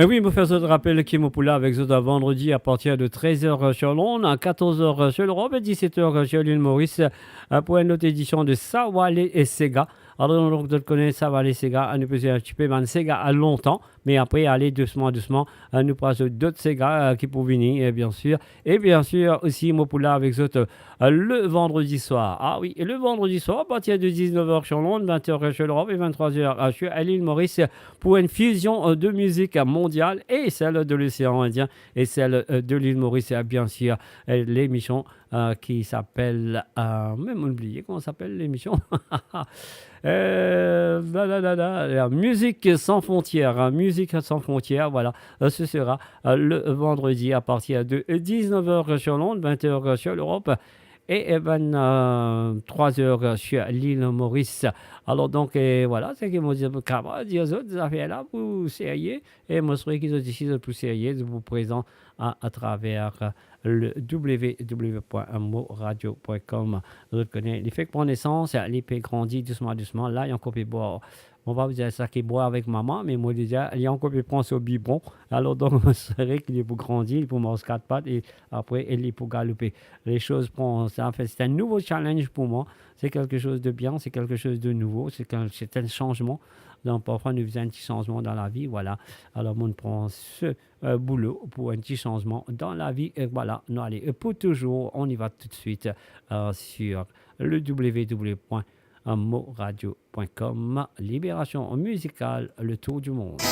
Oui, il me fait ce rappel qui me poula avec ce vendredi à partir de 13h sur Londres, à 14h sur l'Europe et 17h sur l'île Maurice pour une autre édition de Sawale et Sega. Alors, donc, de connaître Sawale et Sega, nous faisons un petit peu de Sega à longtemps, mais après, aller doucement, nous passons d'autres Sega qui peuvent venir, et bien sûr. Et bien sûr, aussi, me poula avec ce le vendredi soir. Ah oui, et le vendredi soir, à partir de 19h sur Londres, 20h sur l'Europe et 23h sur l'île Maurice pour une fusion de musique mondiale et celle de l'océan Indien et celle de l'île Maurice, bien sûr, l'émission qui s'appelle, même oublié comment s'appelle l'émission. Musique sans frontières, musique sans frontières, voilà, ce sera le vendredi à partir de 19h sur Londres, 20h sur l'Europe et 3h sur l'île Maurice. Alors donc, voilà, c'est qu'ils m'ont dit, dire autres affaires là pour sérieux, et moi je serais qu'ils ont décidé de plus sérieux de vous présenter à travers le www.moradio.com. Vous reconnaissez l'effet de naissance, l'épée grandit doucement, doucement. Là, il y a encore plus boire. On va vous dire ça qui boit avec maman, mais moi déjà, il y a encore plus prendre ce biberon. Alors donc, c'est vrai qu'il est pour grandir, il est pour manger 4 pattes et après, il est pour galoper. Les choses prennent, ça en fait, c'est un nouveau challenge pour moi. C'est quelque chose de bien, c'est quelque chose de nouveau, c'est un changement. Donc, parfois, nous faisons un petit changement dans la vie, voilà. Alors, on prend ce boulot pour un petit changement dans la vie. Et voilà, nous allez pour toujours, on y va tout de suite sur le www.moradio.com. Libération musicale, le tour du monde.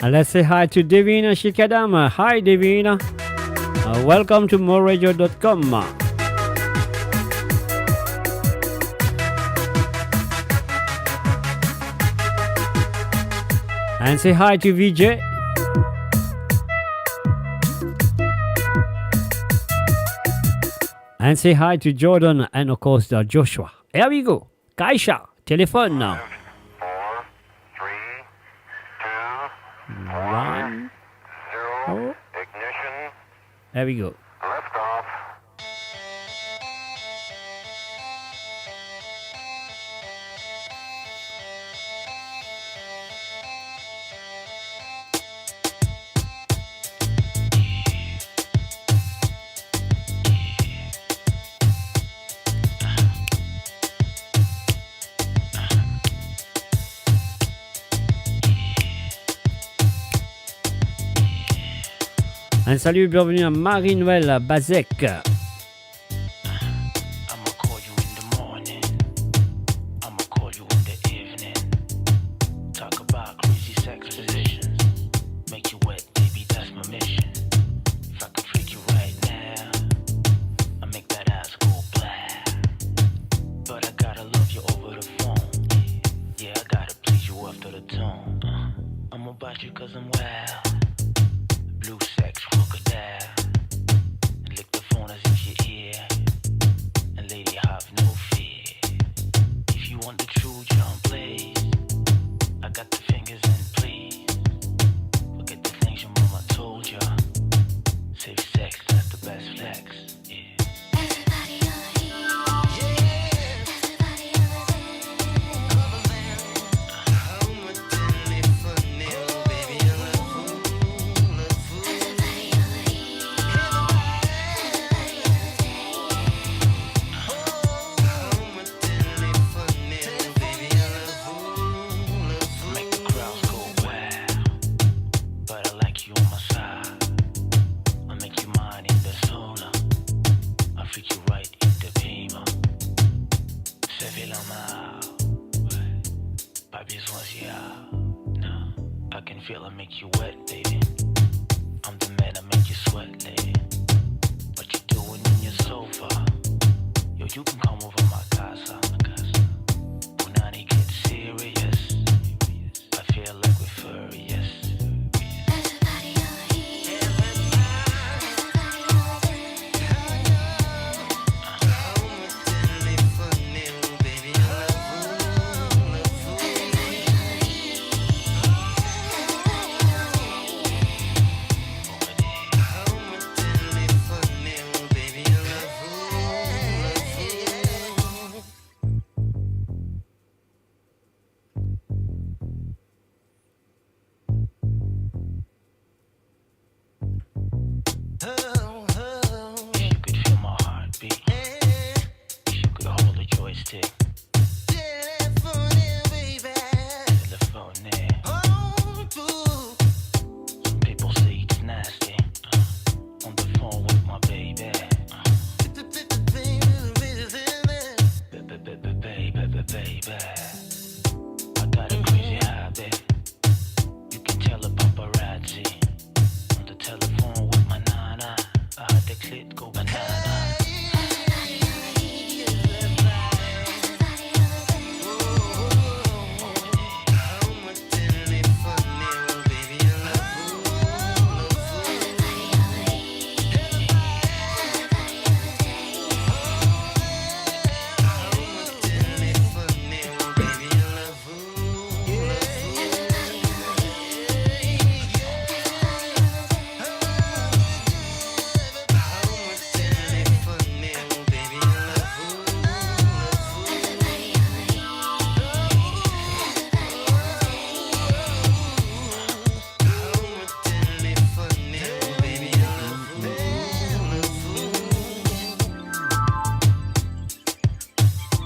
Let's say hi to Devina Shikadama. Hi, Devina. Welcome to moreradio.com. And say hi to VJ. And say hi to Jordan and of course Joshua. Here we go. Kaisha, telephone now. 5, 4, 1, oh. Ignition. There we go. Lift off. Un salut, bienvenue à Marie-Noël à Bazec.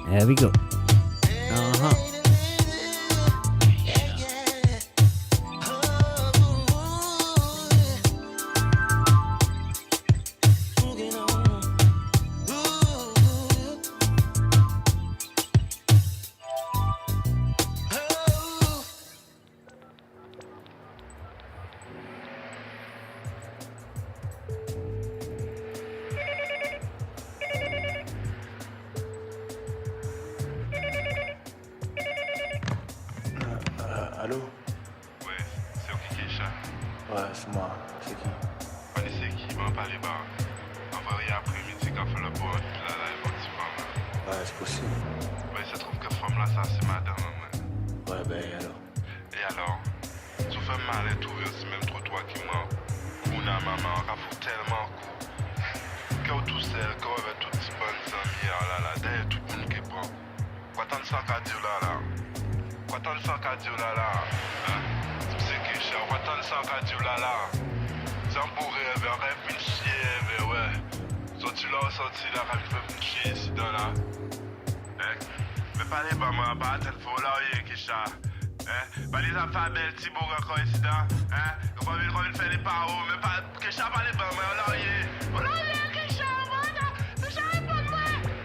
There we go. Allô? Ouais, c'est Okikesha. Ouais, c'est moi. C'est qui? On c'est qui m'a parlé bas. En vrai, après-midi, quand on fait le bon, il a la petite femme. Ouais, c'est possible. Ouais, il se trouve que femme là, ça, c'est madame. Ouais, ben et alors? Et alors? Tu fais mal et trouver aussi même trop toi qui m'en. On a maman, on a foutu tellement coup. Quand tout seul, quand on avait tout petit bon amis, là, derrière tout le monde qui prend. Quoi t'en sens qu'à dire là? Quoi t'en sens qu'à dire là? Hein? C'est qui cher, quoi t'en sens qu'à dire là? J'en pourrais vers un peu chier, ouais. Sorti là, quand il fait une chier ici dans là. Hein? Mais pas les mamans, pas tel faux là, qui chat. Hein? Pas les affaires belles, Thibaut, encore ici dans. Hein? Quand il fait les paroles, mais pas que chat, pas les mamans, là, oh là, qui chat, voilà. Mais j'arrive pas de moi.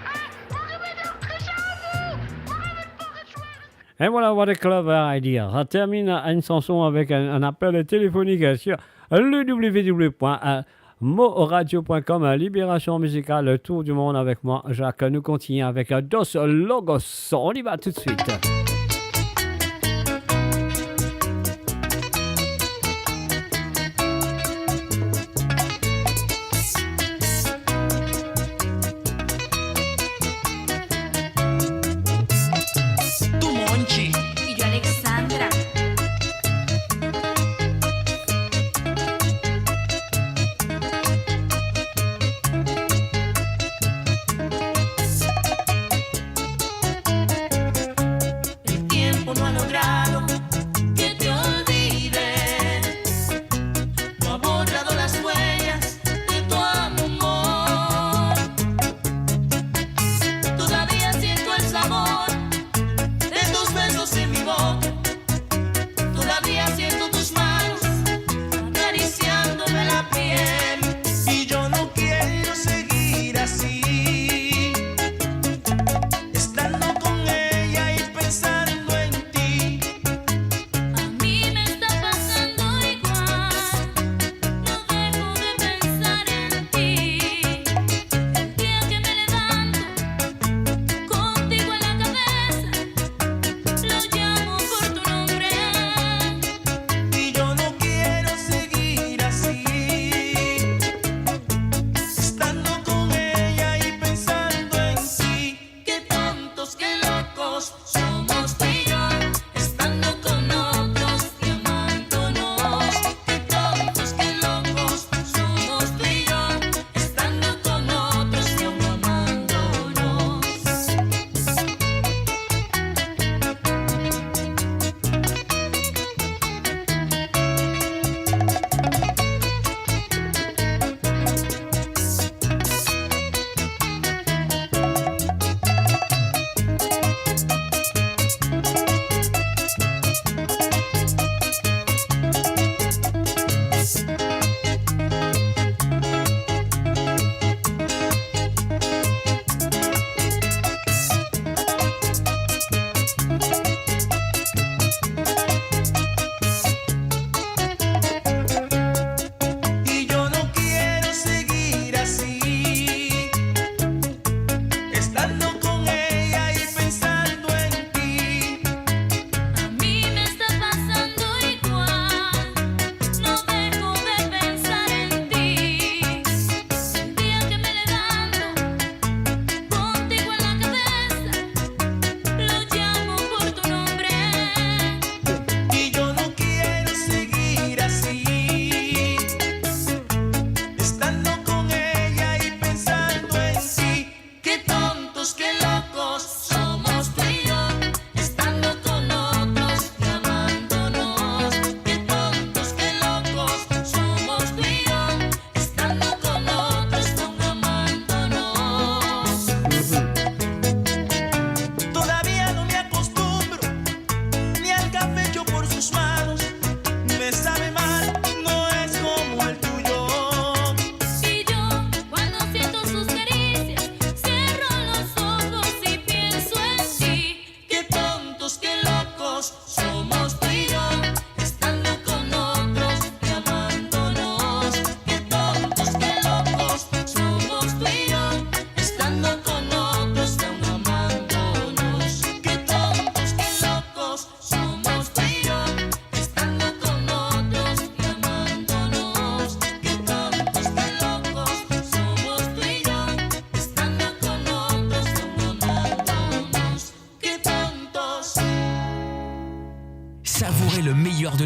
Hein? Mon réveil, que chat, vous. Mon réveil, pas que tu Et voilà, what a clever idea. On termine une chanson avec un appel téléphonique sur le www.moradio.com, Libération musicale, le tour du monde avec moi, Jacques. Nous continuons avec Dos Logos. On y va tout de suite. Y yo Alexandra.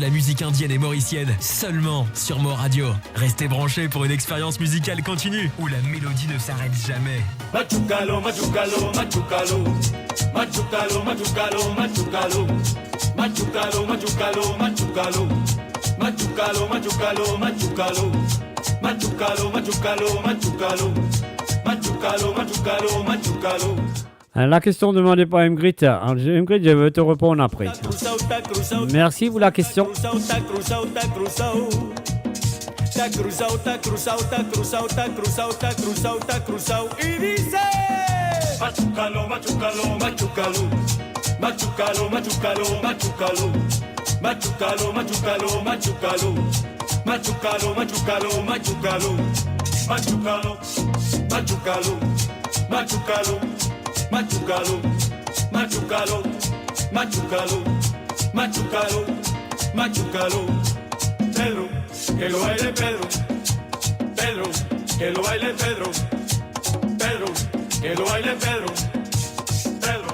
la musique indienne et mauricienne seulement sur Mo Radio. Restez branchés pour une expérience musicale continue où la mélodie ne s'arrête jamais. Machucalo, machucalo, machucalo. Machucalo, machucalo, machucalo. Machucalo, machucalo, machucalo. Machucalo, machucalo, machucalo. Machucalo, machucalo, machucalo. Machucalo, machucalo, machucalo. La question demandée par Ingrid. Ingrid, je vais te répondre après. Merci pour la question. Ta cruzao, ta cruzao, ta cruzao, ta cruzao, ta cruzao, ta cruzao. Y dice: Machucalo, machucalo, machucalo. Machucalo, machucalo, machucalo. Machucalo, machucalo, machucalo. Machucalo, machucalo, machucalo. Machucalo, machucalo, machucalo. Machucalo, machucalo, machucalo, machucalo, machucalo. Pedro, que lo baile Pedro. Pedro, que lo baile Pedro. Pedro, que lo baile Pedro. Pedro,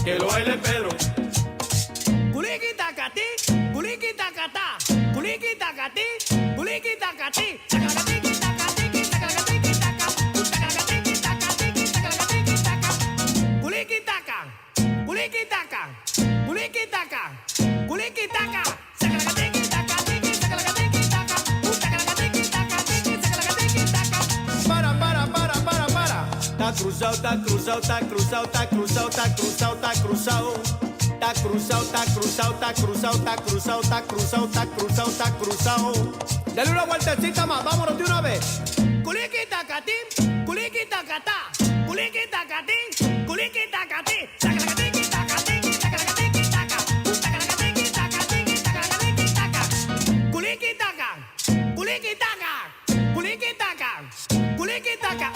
que lo baile Pedro. Culiki tacati, culiki tacata, culiki tacati, culiki tacati. Ta cruzao, ta cruzao, ta cruzao, ta cruzao, ta cruzao. Ta cruzao, ta cruzao, ta cruzao, ta cruzao, ta cruzao, ta cruzao, ta cruzao. Dale una vueltecita más, vámonos de una vez. Culiki tacatín, culiki tacatá, culiki tacatín, culiki tacatí. Culiki taca, culiki taca, culiki taca, culiki taca.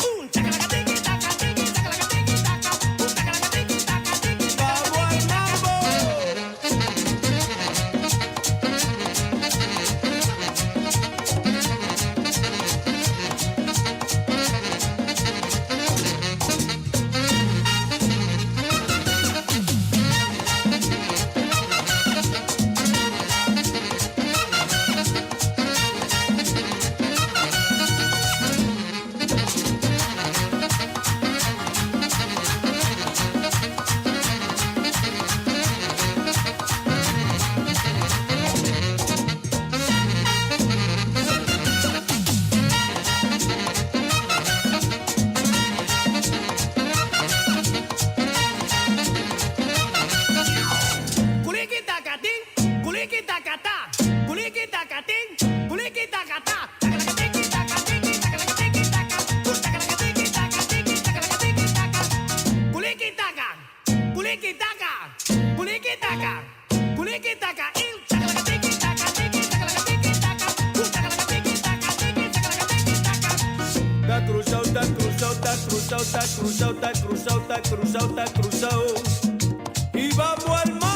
Y vamos al mambo.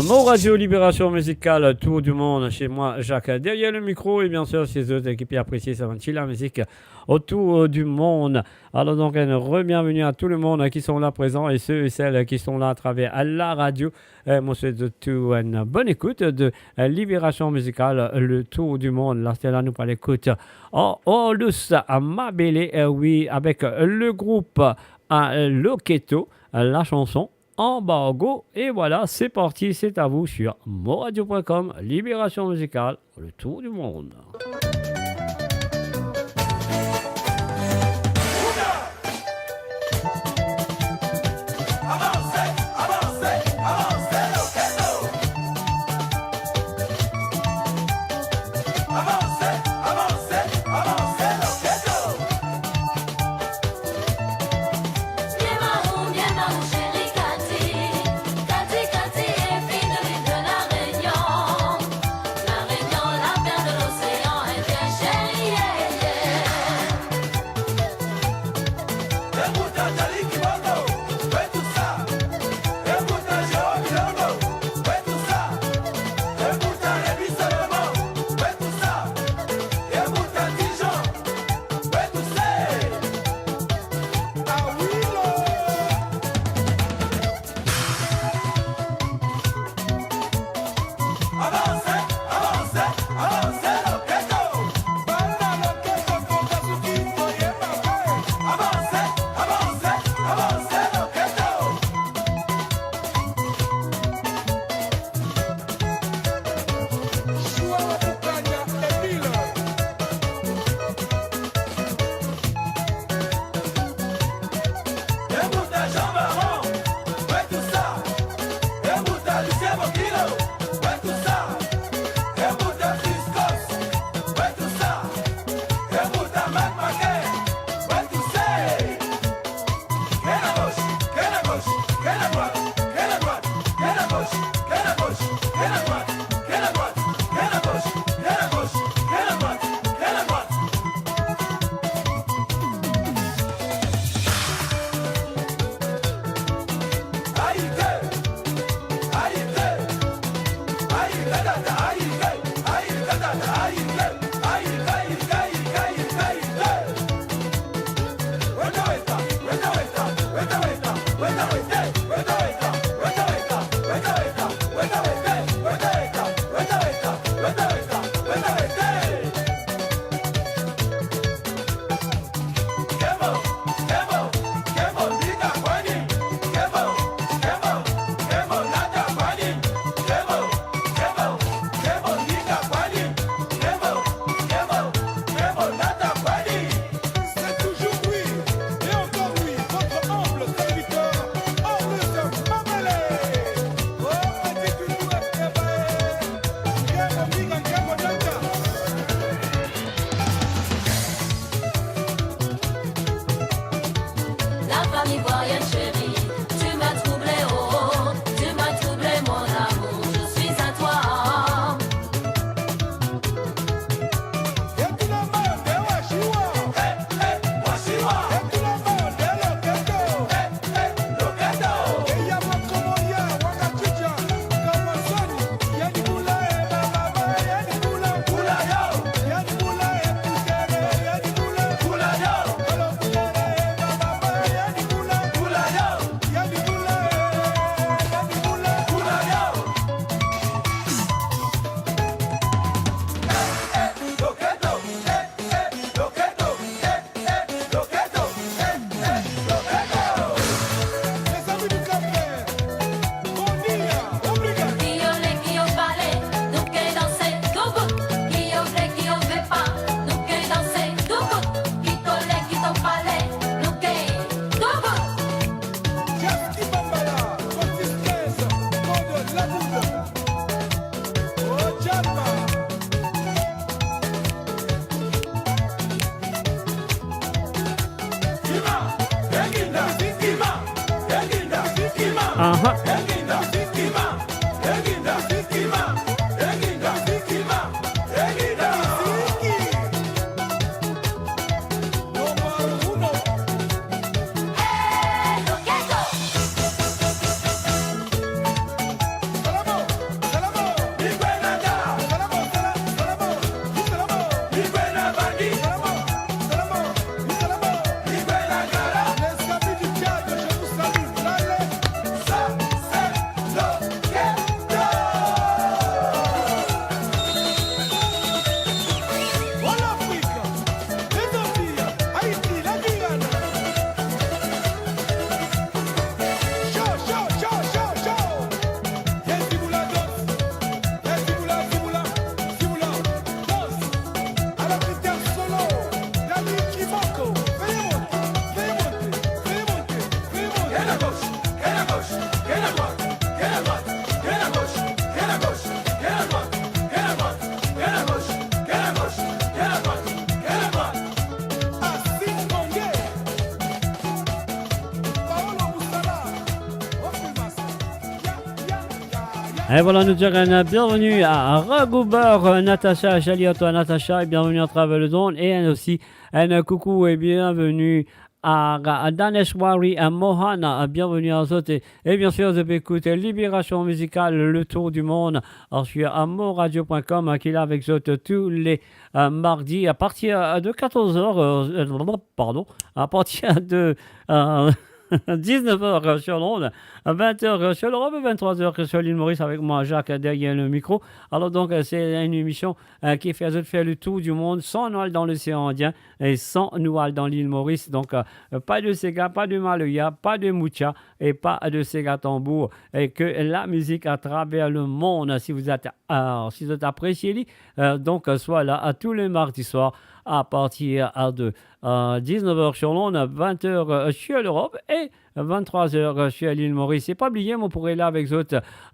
Mo Radio Libération Musicale, Tour du Monde, chez moi Jacques derrière le micro et bien sûr ces autres équipes appréciées, ça va la musique autour du monde. Alors donc bienvenue à tout le monde qui sont là présents et ceux et celles qui sont là à travers la radio. Moi je souhaite tout une bonne écoute de Libération Musicale, le Tour du Monde. Là c'est là nous pas l'écoute. Oh Lus à Mabélé, oui avec le groupe à Loketo, la chanson Embargo. Et voilà, c'est parti, c'est à vous sur moradio.com, Libération musicale, le tour du monde. Sa Et voilà, nous dirons bienvenue à Ragouber, Natacha, Jaliot, Natacha, et bienvenue à Travel Zone, et aussi un coucou et bienvenue à Daneshwari, à Mohana, bienvenue à vous. Et bien sûr, vous pouvez écouter Libération musicale, le tour du monde, sur amoradio.com, qui est là avec vous tous les mardis à partir de 14h, pardon, à partir de 19h sur l'onde, 20h sur l'Europe et 23h sur l'île Maurice avec moi, Jacques, derrière le micro. Alors donc, c'est une émission qui fait le tour du monde sans Noël dans l'océan Indien et sans Noël dans l'île Maurice. Donc, pas de Sega, pas de Maloya, pas de Mucha et pas de Sega Tambour. Et que la musique à travers le monde, si vous êtes apprécié, donc, soit là à tous les mardis soirs à partir de 19h sur l'onde, 20h sur l'Europe et 23h sur l'île Maurice. Et pas oublier, on pourrait là avec vous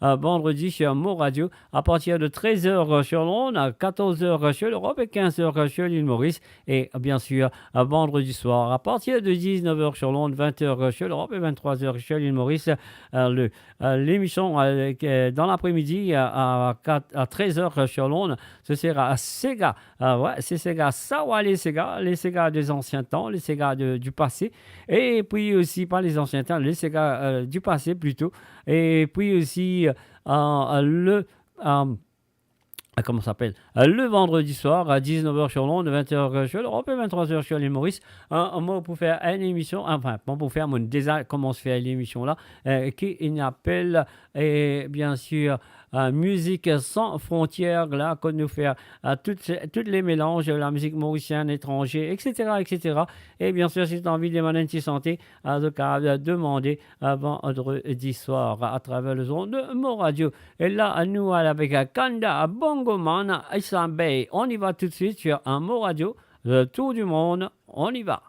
vendredi sur Mo Radio à partir de 13h sur l'onde, 14h sur l'Europe et 15h sur l'île Maurice. Et bien sûr, vendredi soir à partir de 19h sur l'onde, 20h sur l'Europe et 23h sur l'île Maurice. L'émission dans l'après-midi à 13h sur l'onde, ce sera Sega. C'est Sega Sawa, les Sega des anciens temps, les Sega du passé. Et puis aussi, pas les anciens temps, les Sega du passé plutôt. Et puis aussi comment ça s'appelle le vendredi soir à 19h sur l'onde, 20h sur l'Europe et 23h sur l'île Maurice. Moi, pour faire une émission, enfin, pour faire mon déjà comment se fait l'émission là, qui appelle, et bien sûr, musique sans frontières, là, qu'on nous fait toutes les mélanges, la musique mauricienne, étrangère, etc., etc. Et bien sûr, si tu as envie de demander une santé, donc à demander vendredi soir à travers le zone de Mo Radio. Et là, nous, avec Kanda Bongoman, Isam Bay, on y va tout de suite sur un Mo Radio, le tour du monde, on y va.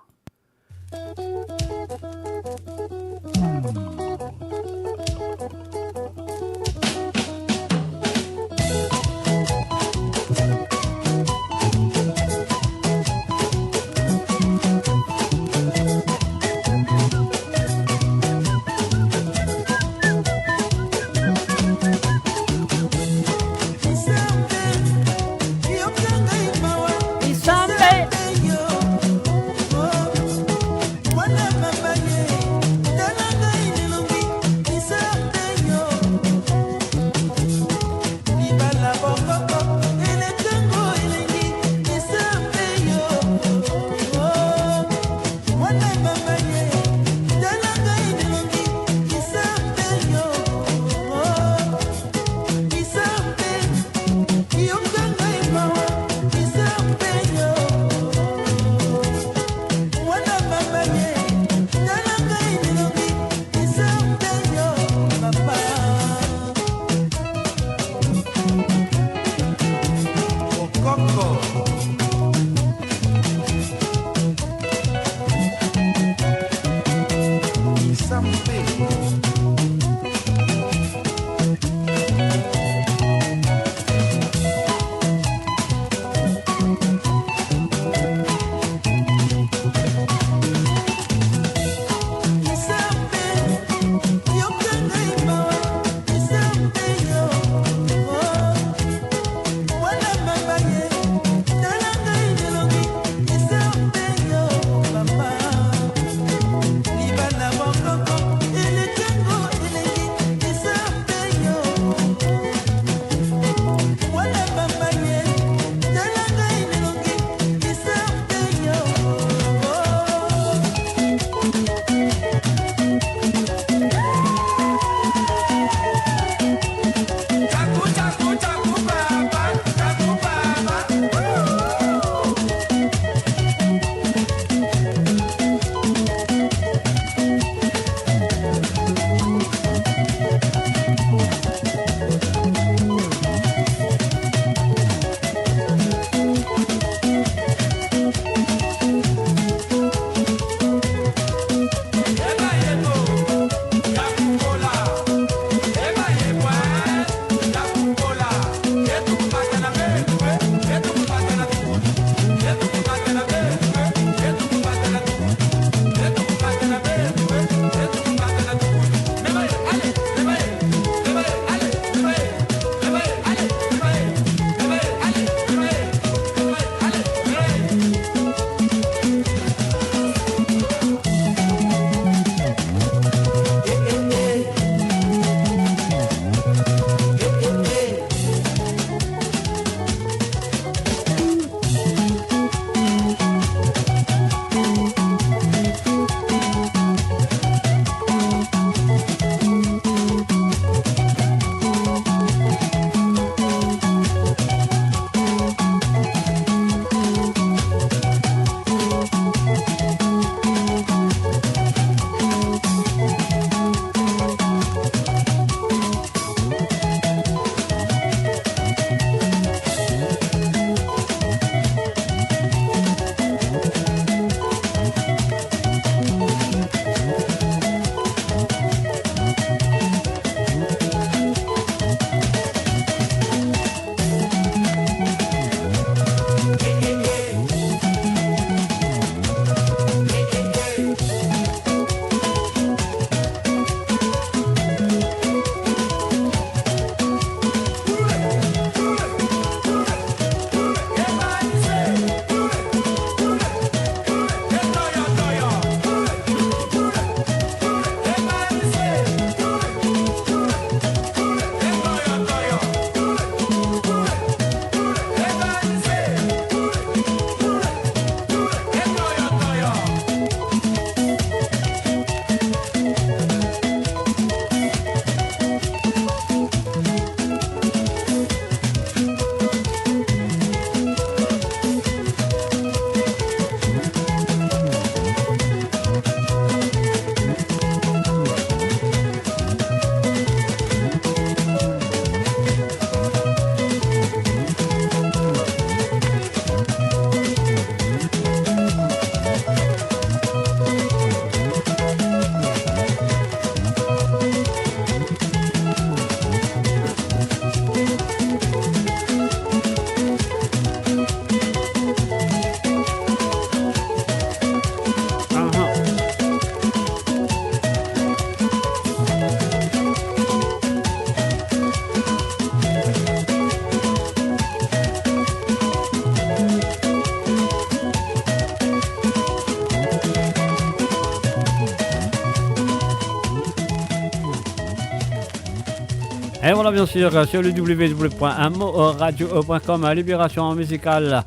bien sûr sur le www.moradio.com, Libération musicale,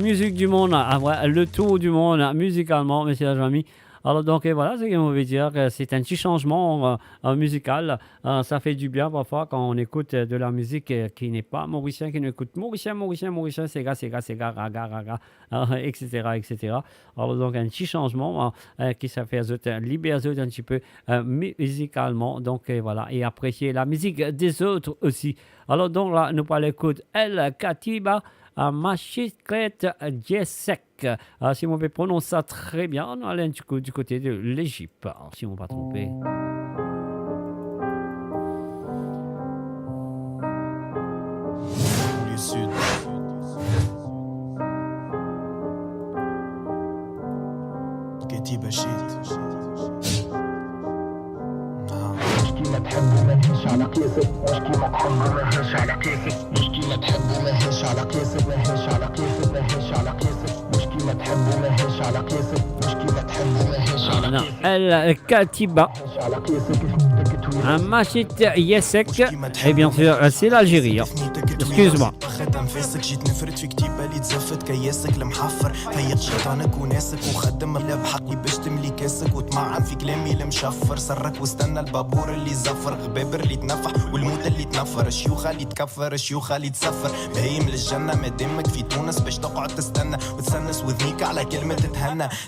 musique du monde, le tour du monde musicalement, messieurs et amis. Alors donc voilà, c'est ce qu'on veut dire, c'est un petit changement musical, ça fait du bien parfois quand on écoute de la musique qui n'est pas mauricien, qui écoute mauricien, Sega, raga, etc., etc. Alors donc un petit changement qui ça fait libérer un petit peu musicalement, donc voilà, et apprécier la musique des autres aussi. Alors donc là, nous parlons écoute El Katiba, Machiclette Jessek. Si on peut prononcer ça très bien, on allait du côté de l'Égypte, si on ne va pas tromper. Le sud. كتيبة شيت ما تحب وما تهش على قياسك، مش كيما تحب وما هش على قياسك، مش كيما تحب وما هش على قياسك، ما هش على قياسك، ما هش على قياسك، مش كيما تحب وما هش على قياسك، مش كيما تحب وما هش على قياسك. El-Katiba, un Machit Yesek, et bien sûr c'est l'Algérie. Excuse-moi. انفاسك جيت نفرد في كتيبة اللي تزفت كياسك المحفر فيق شيطانك وناسك وخدم اللي بحقي باش تملي كاسك وتمعن في كلامي المشفر سرك واستنى البابور اللي زفر غبابر اللي تنفح والموت اللي تنفر الشيوخة اللي تكفر الشيوخة اللي تسفر بايم للجنة مادامك في تونس باش تقعد تستنى وتسنس وذنيك على كلمة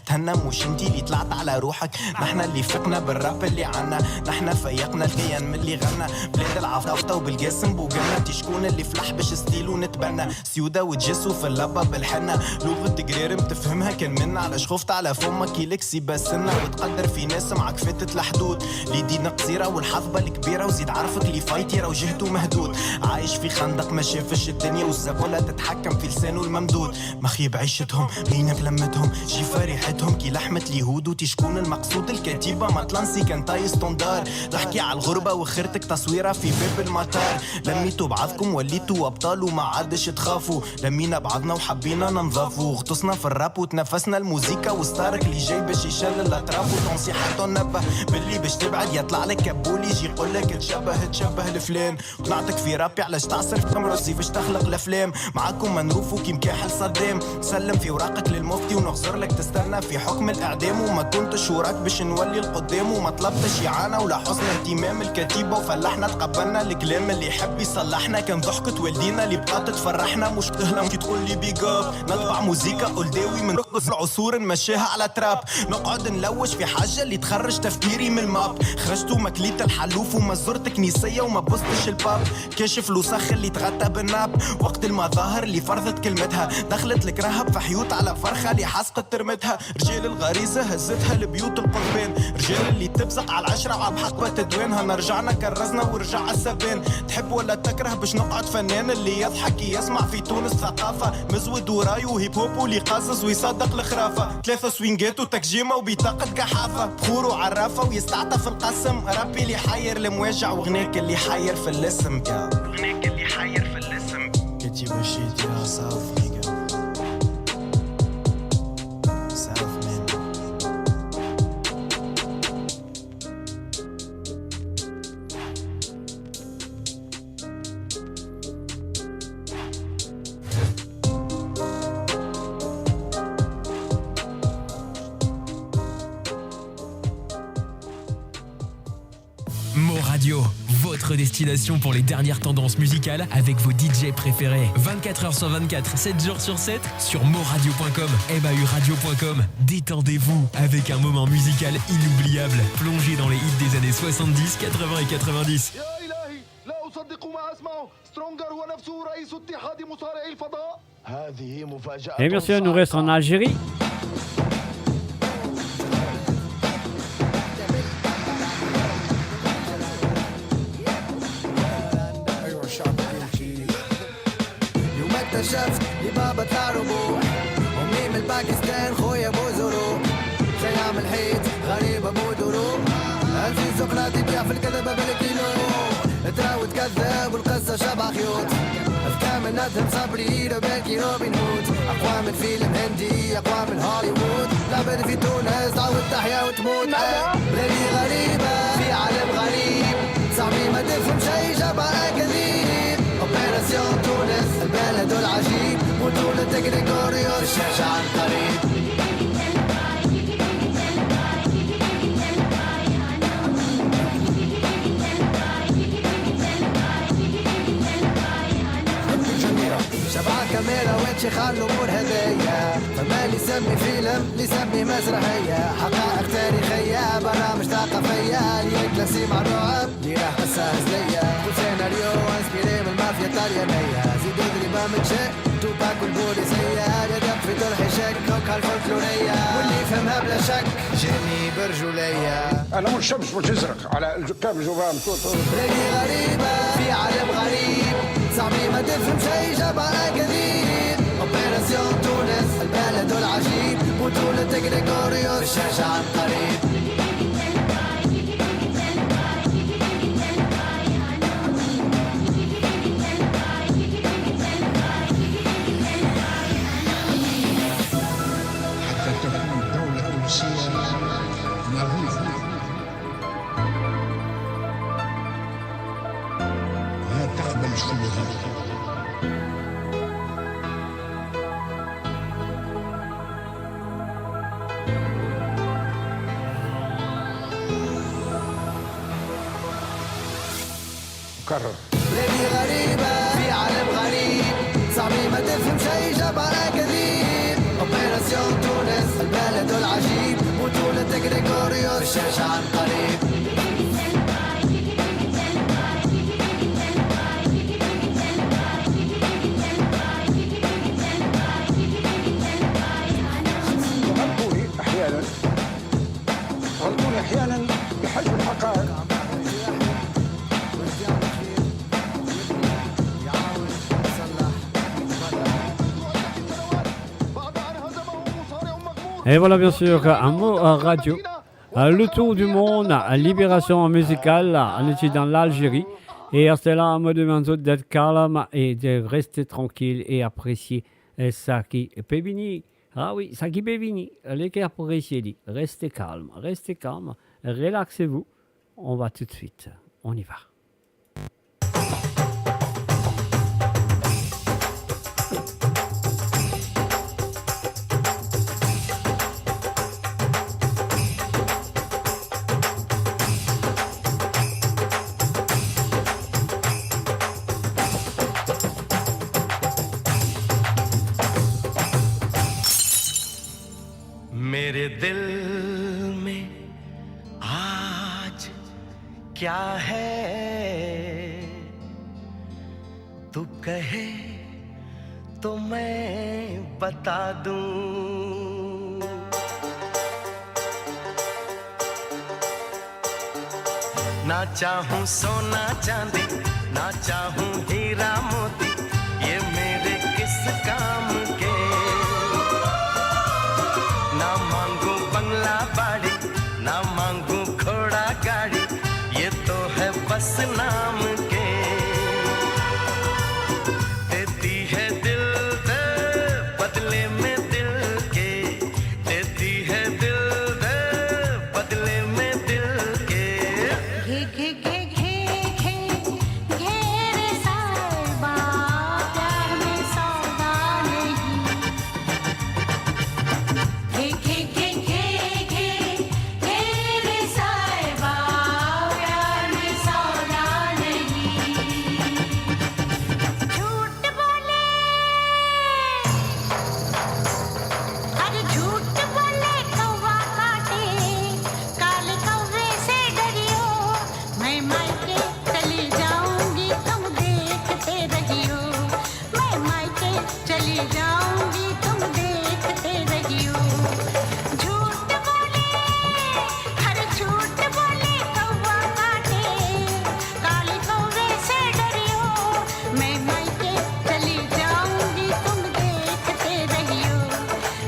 تهنى مش انتي اللي طلعت على روحك نحنا اللي فقنا بالراب اللي عنا نحنا فيقنا الكيان من اللي غنى بلاد العفافطة وبالقاسم بوقنا انتي شكون اللي فلح باش ستيلو نتبنى سيودة وتجسو في اللبا بالحنة لغة قرير متفهمها كان منا علاش خفت على فمك يلكسي بسنة وتقدر في ناس معك فاتت الحدود لي دينا قصيرة والحظبة الكبيرة وزيد عارفك لي فايتيرة وجهته مهدود عايش في خندق ما شافش الدنيا والزبولة تتحكم في لسانه الممدود مخيب عيشتهم مينك لمتهم جيفة ريحتهم كي لحمة اليهود وتشكون المقصود الكتيبة مطلنسي كان تاي ستوندار تحكي على الغربة وخيرتك تصويرة في باب المطار لميتوا بعضكم وليتوا أبطال وما عادش تخافوا لمينا بعضنا وحبينا ننضافوا غطسنا في الراب وتنفسنا الموسيقى وستارك اللي جاي باش يشل الاطراف وتنصيحاته نبه باللي باش تبعد يطلع لك كبول يجي يقول لك تشبه الفلان طلعتك في رابي علاش تعصر في مرسي باش تخلق الافلام معاكم منروفو كي مكاحل صدام سلم في وراقك للمفتي ونغزر لك تستنى في حكم الاعدام وما كنتش وراك باش نولي القدام وما طلبتش اعانه ولا حسن اهتمام الكتيبه وفلحنا تقبلنا الكلام اللي يحب يصلحنا كان ضحكة والدينا اللي بقات تفرحنا مش تهلم كي تقول لي بيج اب نطبع موسيقى قلداوي من رقص العصور نمشيها على تراب نقعد نلوش في حاجه اللي تخرج تفكيري من الماب خرجت ومكليت الحلوف وما زرت كنيسيه وما بوستش الباب كاشف الوسخ اللي تغطى بالناب وقت المظاهر اللي فرضت كلمتها دخلت لك رهب في حيوت على فرخه اللي حاسقت ترمتها رجال الغريزه هزتها لبيوت القضبان رجال اللي تبزق على العشره وعلى حقبه تدوينها نرجعنا كرزنا ورجع السبان تحب ولا تكره باش نقعد فنان اللي يضحك يسمع في تونس ثقافة مزود وراي وهيب هوب واللي قاصص ويصدق الخرافة 3 سوينجات وتكجيمة وبيطاقة قحافة بخور وعرافة ويستعطف القسم ربي اللي حير المواجع وغناك اللي حير في الاسم غناك اللي حير في الاسم كتي بشيت يا صافي Radio, votre destination pour les dernières tendances musicales avec vos DJ préférés. 24h sur 24, 7 jours sur 7 sur moradio.com, mauradio.com. Détendez-vous avec un moment musical inoubliable. Plongez dans les hits des années 70, 80 et 90. Et bien sûr, nous restons en Algérie. اكتشفت لبابا طلع ربوع امي من باكستان خويا ابو زروق شيع من الحيط غريب ابو دروق الفي سقراط يبيع في الكذبه بالكيلو تراود كذاب والقصه شبع خيوط افكار من ندم صبري باكي روبن هود اقوى من فيلم هندي اقوى من هوليوود لعبت في تونس تعود تحيا وتموت بلادي غريبه في عالم غريب صاحبي ما تفهم شي جابها كذيب اوبيراسيون تونس البلد العجيب بطولة غريغوريوس الشاشة عن قريب. شبعة كاميرا وين خلوا امور هدايا فما اللي يسمي فيلم اللي يسمي مسرحية حقائق تاريخية برامج ثقافية اللي كلاسي مع الرعب اللي راح قصة هزلية وسيناريو انسبيري من المافيا الطليانية زيدوا ضريبة من شيء توباك والبوليسية يدب في طرح شك نكهة الفولكلورية واللي يفهمها بلا شك جيني برجولية. انا مش شمس مش ازرق على الكاب جوفام بلادي غريبة في عالم غريب صعبي ما تفهم شي جبهة جديد. اوبيراسيون تونس البلد العجيب بطولة غريغوريوس الشاشة عن قريب. حتى تكون دولة روسية نظيفة لا تقبل الشبهات. كرر بلادي غريبة في عالم غريب صعبي ما تفهم شي جبهة جديد. اوبيراسيون تونس البلد العجيب بطولة غريغوريوس الشاشة عن قريب. غلطوني احيانا بحجم الحقائق. Et voilà bien sûr Amo Radio, le tour du monde, libération musicale, on était dans l'Algérie et Astella me demande d'être calme et de rester tranquille et apprécier ça qui peut venir. Ah oui, ça qui peut venir, les qui apprécient, restez calme, relaxez-vous, on va tout de suite, on y va. मेरे दिल में आज क्या है तू कहे तो मैं बता दूं। ना चाहूं सोना चांदी ना चाहूं हीरा मोती ये मेरे किस काम के। ना मांगू बंगला बाड़ी ना मांगू घोड़ा गाड़ी ये तो है बस नाम के। देती है दिल दे बदले में दिल के देती है दिल दे बदले में दिल के। घे घे घे घे घे घेरे साहिबा प्यार में सौदा नहीं। घे घे घे घे घे घेरे साहिबा प्यार में सौदा नहीं। झूठ बोले अरे झूठ बोले कौवा काटे काले कौवे से डरियो। मैं मायके चली जाऊंगी तुम देखते रहियो। मैं मायके चली जाऊंगी तुम देखते रहियो। झूठ बोले हर झूठ बोले कौवा काटे काले कौवे से डरियो। मैं मायके चली जाऊंगी तुम देखते रहियो।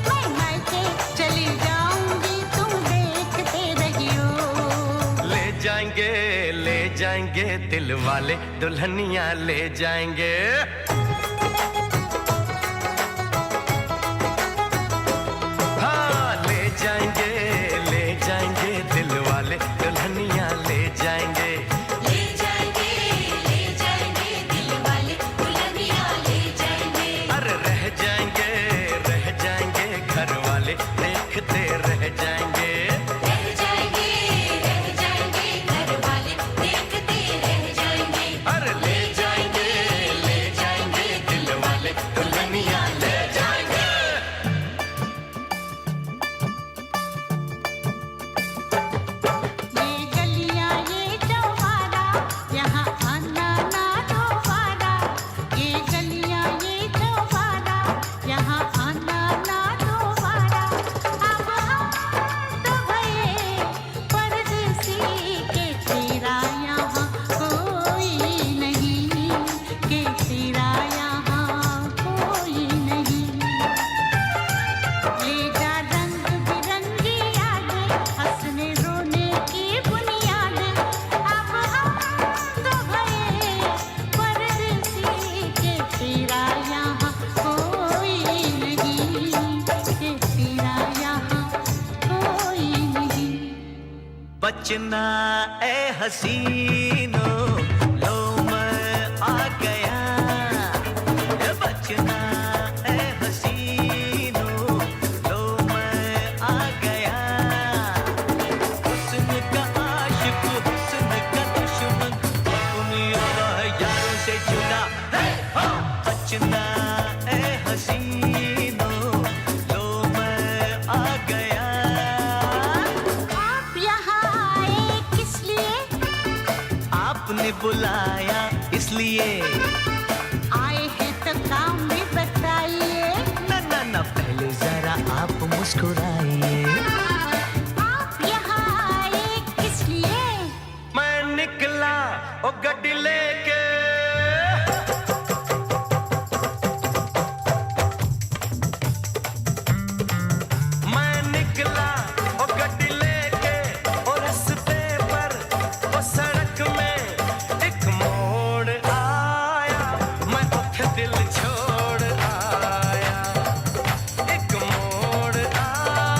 मैं मायके चली जाऊंगी तुम देखते रहियो। ले जाएंगे दिल वाले दुल्हनिया ले जाएंगे। हाँ ले जाएंगे दिल वाले दुल्हनिया ले जाएंगे। ले जाएंगे दिल वाले दुल्हनिया रह जाएंगे घर वाले देखते रह जाएंगे घर वाले देखते रह जाएंगे अरे ले जाएंगे दिल वाले दुल्हनिया ले जाएंगे ये गलियां ये चौबारा यहाँ आना ना दोबारा ये गलियां ये चौबारा यहाँ आना ना दोबारा अब हम तो गए परदेसी के तेरा यहाँ कोई नहीं के तेरा यहाँ कोई नहीं ले जा रंग बिरंगी यादें हंसने रोने की बुनियाद अब हम तो गए परदेसी के तेरा यहाँ कोई नहीं के तेरा यहाँ कोई नहीं बचना ए हसीनो लो मैं आ गया ए बचना ए हसीनो लो मैं आ गया हुस्न का आशिक हुस्न का दुश्मन अपनी यारों से जुदा है बचना ए हसीनो लो मैं आ गया आप यहाँ आए किस लिए आपने बुलाया इसलिए आए हैं तो काम भी बताइए ना ना ना पहले जरा आप मुस्कुराइए आप यहाँ आए किस लिए मैं निकला ओ गड्डी लेके मैं निकला ओ गड्डी लेके ओ रास्ते पर ओ सड़क में एक मोड़ आया मैं उठ दिल छोड़ आया एक मोड़ आया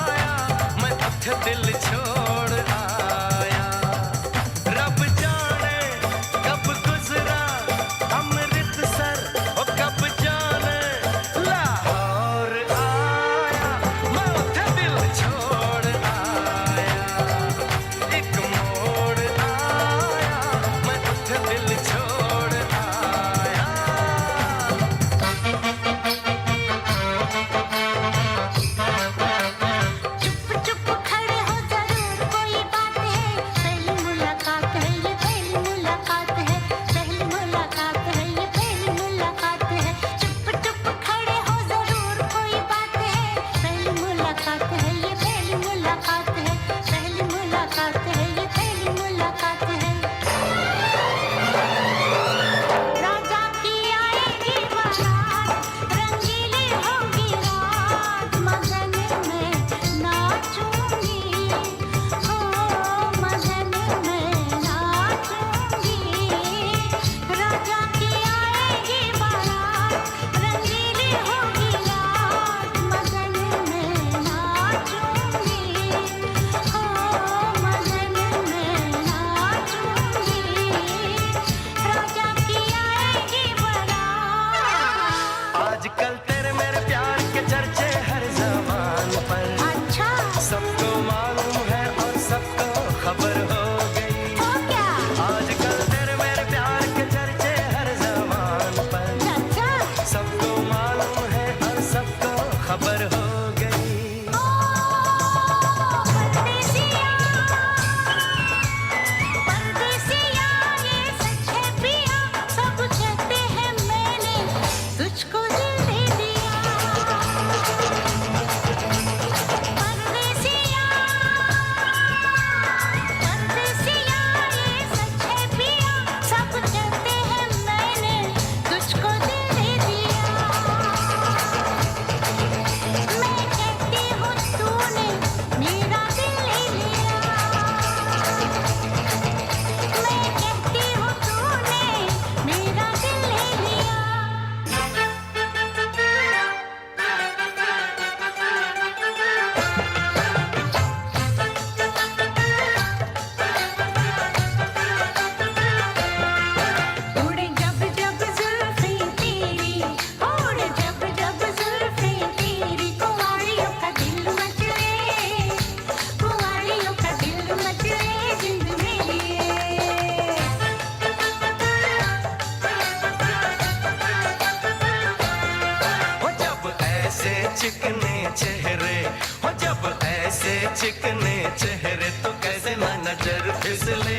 चिकने चेहरे हो जब ऐसे चिकने चेहरे तो कैसे न नजर फिसले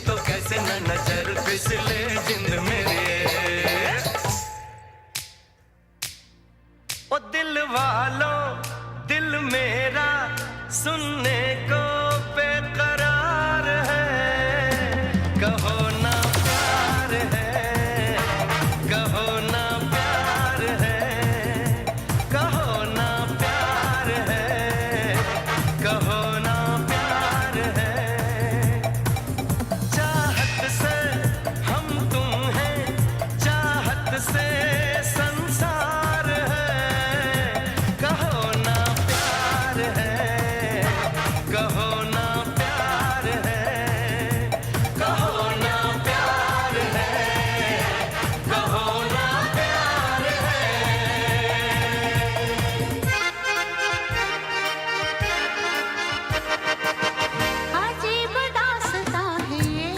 तो कैसे न नजर फिसले जिंद मेरे ओ दिल वालों दिल मेरा सुनने को बेकरार है कहो ना प्यार है कहो ना प्यार है कहो ना प्यार है कहो ना प्यार है चाहत से हम तुम हैं चाहत से संसार है कहो ना प्यार है कहो ना प्यार है कहो ना प्यार है कहो ना प्यार है अजीब दास्तां है ये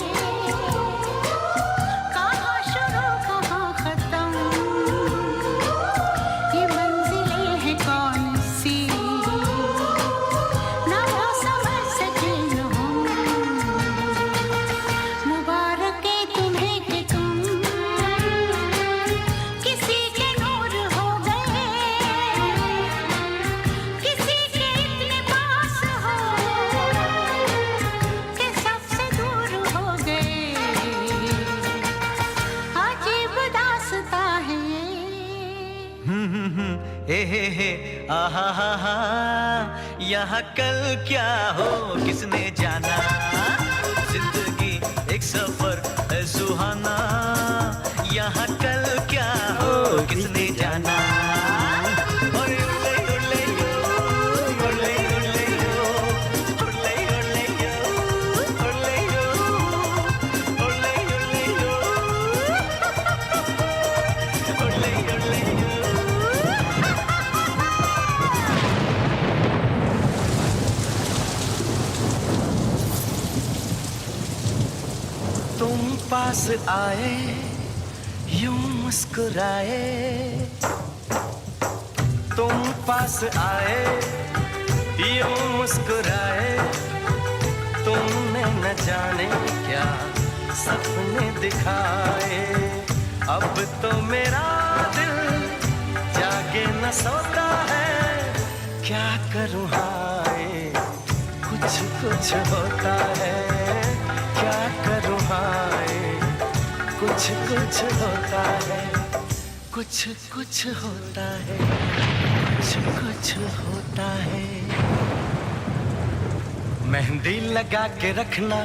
कहाँ शुरू कहाँ खत्म ये मंजिलें हैं कौन सी ना वो समझ सके न हम मुबारक है तुम्हें कि तुम किसी के नूर हो गए किसी के इतने पास हो कि सबसे दूर हो गए अजीब दास्तां है ये हे आहा हा हा यहाँ कल क्या हो किसने जाना जिंदगी एक सफर है सुहाना यहाँ कल क्या हो किसने जाना ओले ओले ओले यो ओले ओले यो ओले ओले यो ओले यो ओले ओले यो ओले ओले यो तुम पास आए यूं मुस्कुराए तुम पास आए यूं मुस्कुराए तुमने न जाने क्या सपने दिखाए अब तो मेरा दिल जागे न सोता है क्या करूँ हाय कुछ कुछ होता है क्या करूँ हाय कुछ कुछ होता है कुछ कुछ होता है कुछ कुछ होता है मेहंदी लगा के रखना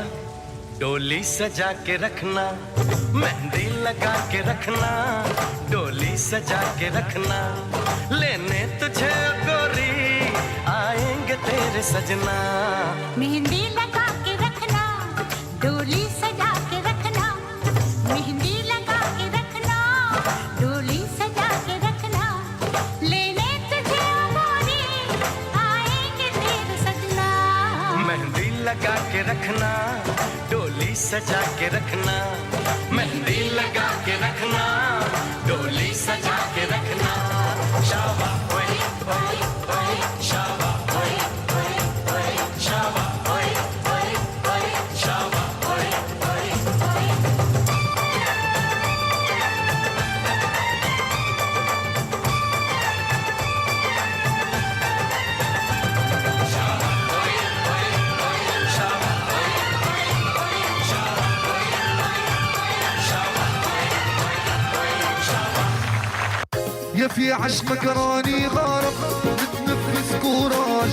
डोली सजा के रखना मेहंदी लगा के रखना डोली सजा के रखना लेने तुझे गोरी आएंगे तेरे सजना मेहंदी लगा के रखना डोली सजा के रखना मेहंदी लगा के रखना डोली सजा के रखना लेने तुझे गोरी आएंगे तेरे सजना मेहंदी लगा के रखना डोली सजा के रखना मेहंदी लगा के रखना डोली सजा के रखना शाबा ओए ओए ओए शाबा ओए ओए ओए शाबा ओए ओए ओए शाबा ओए ओए ओए يا في عشمك راني غارق متنفس كوراج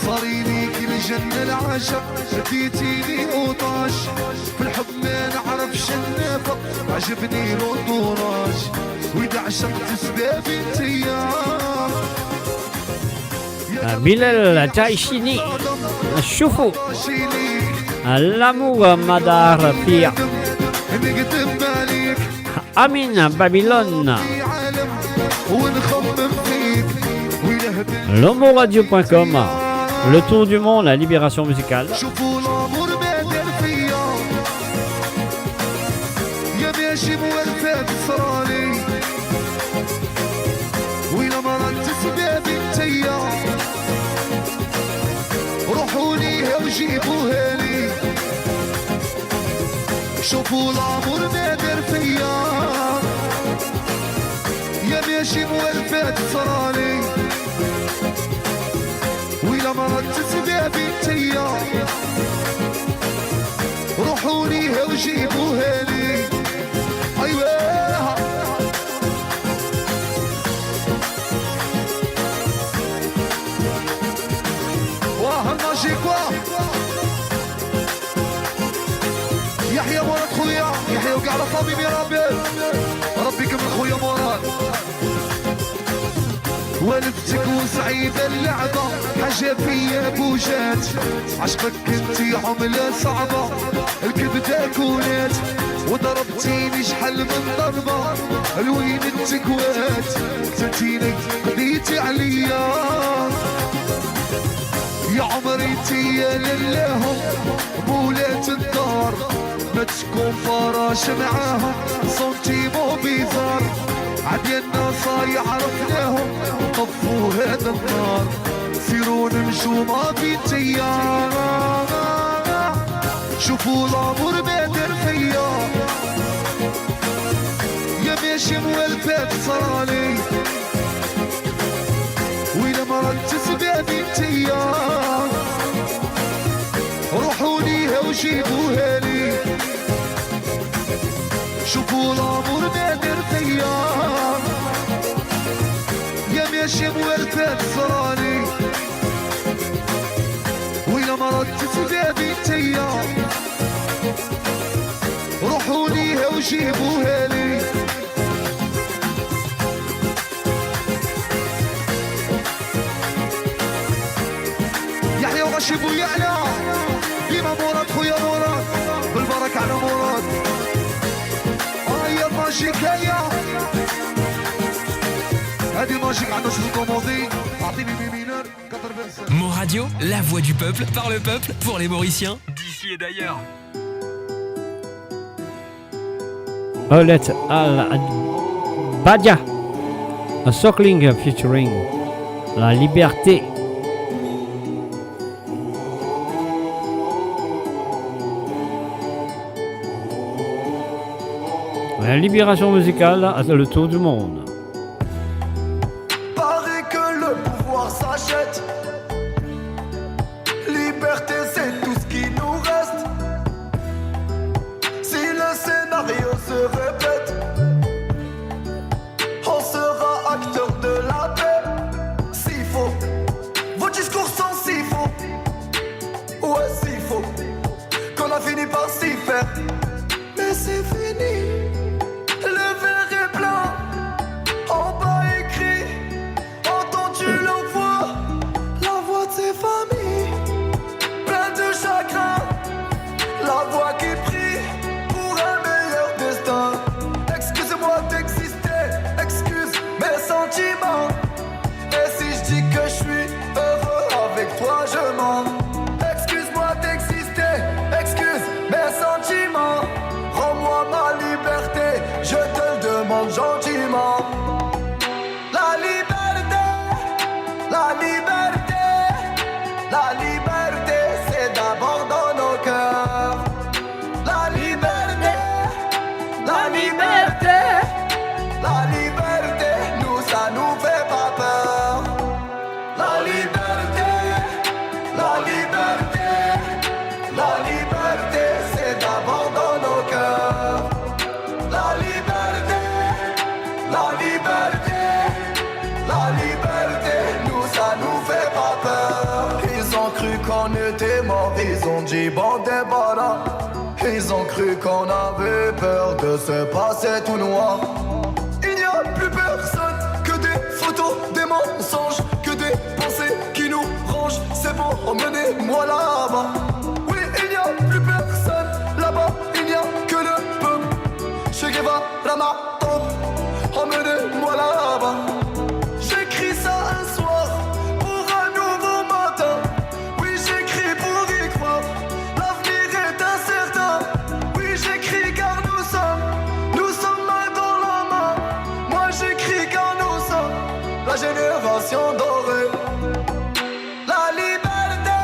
صاريلي كل جنة العشق بديتيني وطاش في الحب ما نعرفش النفق عجبني الانطوراج واذا عشقت سبابي انتيام بلال تعيشيني شوفوا l'amour Madar في Amin Babylone Lomoradio.com Le tour du monde, la libération musicale. ماشي مولفات صرالي وإلا ما رد وجيبوها لي شوفوا العمر نادر فيا يا ماشي مولفات صرالي وإلا مرضت سبابي انتيا روحوا ليها وجيبوها لي أيوة الماجيك يحيى مراد خويا يحيى وكاع لا فامي ميرابيل ربي كمل خويا مراد والفتك وسعيدة اللعبة حاجة فيا بوجات عشقك انتي عملة صعبة الكبدة كونات وضربتيني شحال من ضربة الوين التكوات تنتيني قضيتي عليا يا عمري تيا للاهم مولات الدار ما تكون فراش معاهم سنتيمو بيزار عدينا صايع عرفناهم طفوا هذا النار سيروا نمشوا ما في تيار شوفوا الامور ما دار فيا يا ماشي موالفات صرالي وإلا مرضت سبابي انتيا روحوا ليها وجيبوها لي شوفوا الامور نادر فيا يا ماشي موالفات صرالي وإلا مرضت سبابي انتيا روحوا ليها وجيبوها لي ماشي بويا على ديما مراد خويا مراد بالبركة على مراد هيا ماجيك هيا هادي الماجيك عندنا شوف كوموندي اعطيني مي مينور 4 Mon Radio, la voix du peuple, par le peuple, pour les Mauriciens, d'ici et d'ailleurs. Olet Al Badia, un Sockling featuring La Liberté. La libération musicale à le tour du monde. Paraît que le pouvoir s'achète. Liberté, c'est tout ce qui nous reste. Si le scénario se répète, on sera acteur de la paix. S'il faut, vos discours sont si faux. Ouais, si faux, qu'on a fini par s'y faire. Mais c'est fini. Gentiment, la liberté, c'est d'abord dans nos cœurs. La liberté, nous ça nous fait pas peur. La liberté, c'est d'abord dans nos cœurs. La liberté, nous ça nous fait pas peur. Ils ont cru qu'on était morts, ils ont dit bon débarras. Ils ont cru qu'on avait peur de se passer tout noir. Il n'y a plus personne que des photos, des mensonges, que des pensées qui nous rangent. C'est bon, emmenez-moi là-bas. Oui, il n'y a plus personne là-bas, il n'y a que le peuple. Che Guevara ma tombe, emmenez-moi là-bas. J'écris ça un soir pour un nouveau matin. Oui, j'écris pour y croire. L'avenir est incertain. Oui, j'écris car nous sommes main dans la main. Moi, j'écris car nous sommes la génération dorée. La liberté,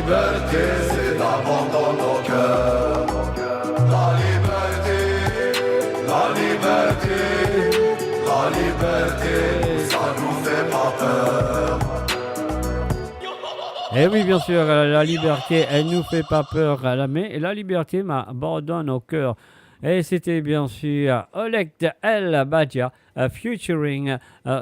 liberté, c'est d'abord dans nos cœurs. La liberté, la liberté, la liberté, ça nous fait pas peur. Et oui, bien sûr, la liberté, elle nous fait pas peur, mais la liberté m'abandonne au cœur. Et c'était bien sûr Oleg El Badja featuring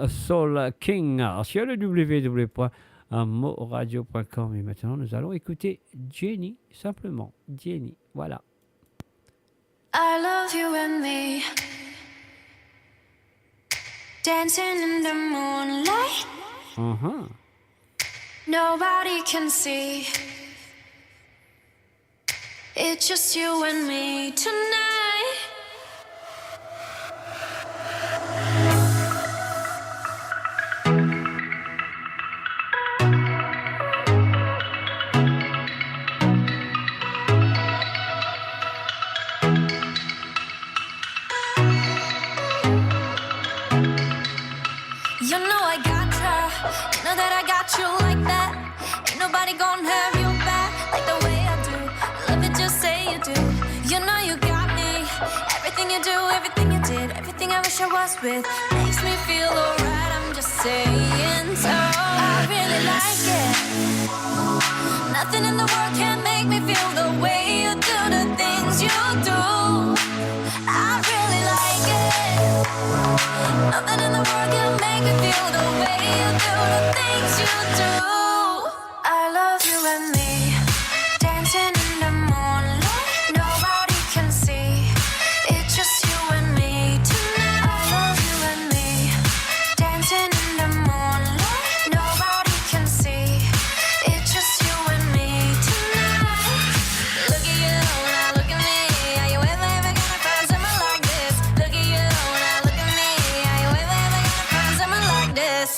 Soul King sur le www.moradio.com. Et maintenant, nous allons écouter Jenny, simplement Jenny. Voilà. I love you and me, dancing in the moonlight. Nobody can see. It's just you and me tonight. You know I gotcha. You know that I got you like that. Ain't nobody gonna have you back like the way I do. Love it, just say you do. You know you got me. Everything you do, everything you did, everything I wish I was with makes me feel alright. I'm just saying so. I really like it. Nothing in the world can make me feel the way you do the things you do. I really like it. Nothing in the world can make me feel the way you do the things you do. I love you and me, dancing in the moonlight. Nobody can see. It's just you and me tonight. I love you and me, dancing in the moonlight. Nobody can see. It's just you and me tonight. Look at you now, look at me. Are you ever gonna find someone like this? Look at you now, look at me. Are you ever gonna find someone like this?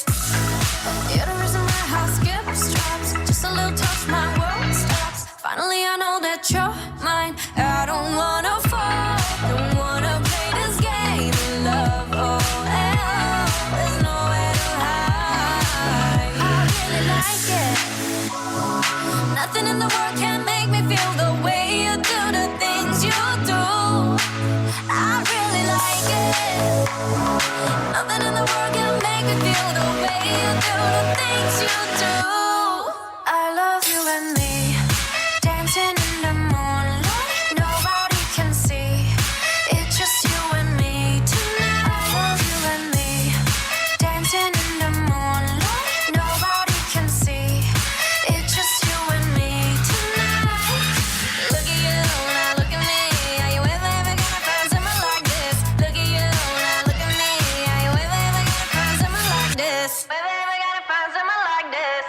You're the reason my heart skips drops. Just a little touch, my world stops. Finally I know that you're mine. I don't wanna fall, don't wanna play this game of love. Oh, hell, there's nowhere to hide. I really like it. Nothing in the world can make me feel the way you do the things you do. I really like it. Nothing in the world can make me feel the way you do the things you do. I love you and me, dancing in the moonlight. Nobody can see. It's just you and me tonight. I love you and me, dancing in the moonlight. Nobody can see. It's just you and me tonight. Look at you now, look at me. Are you ever gonna find someone like this? Look at you now, look at me. Are you ever gonna find someone like this? Ever gonna find someone like this?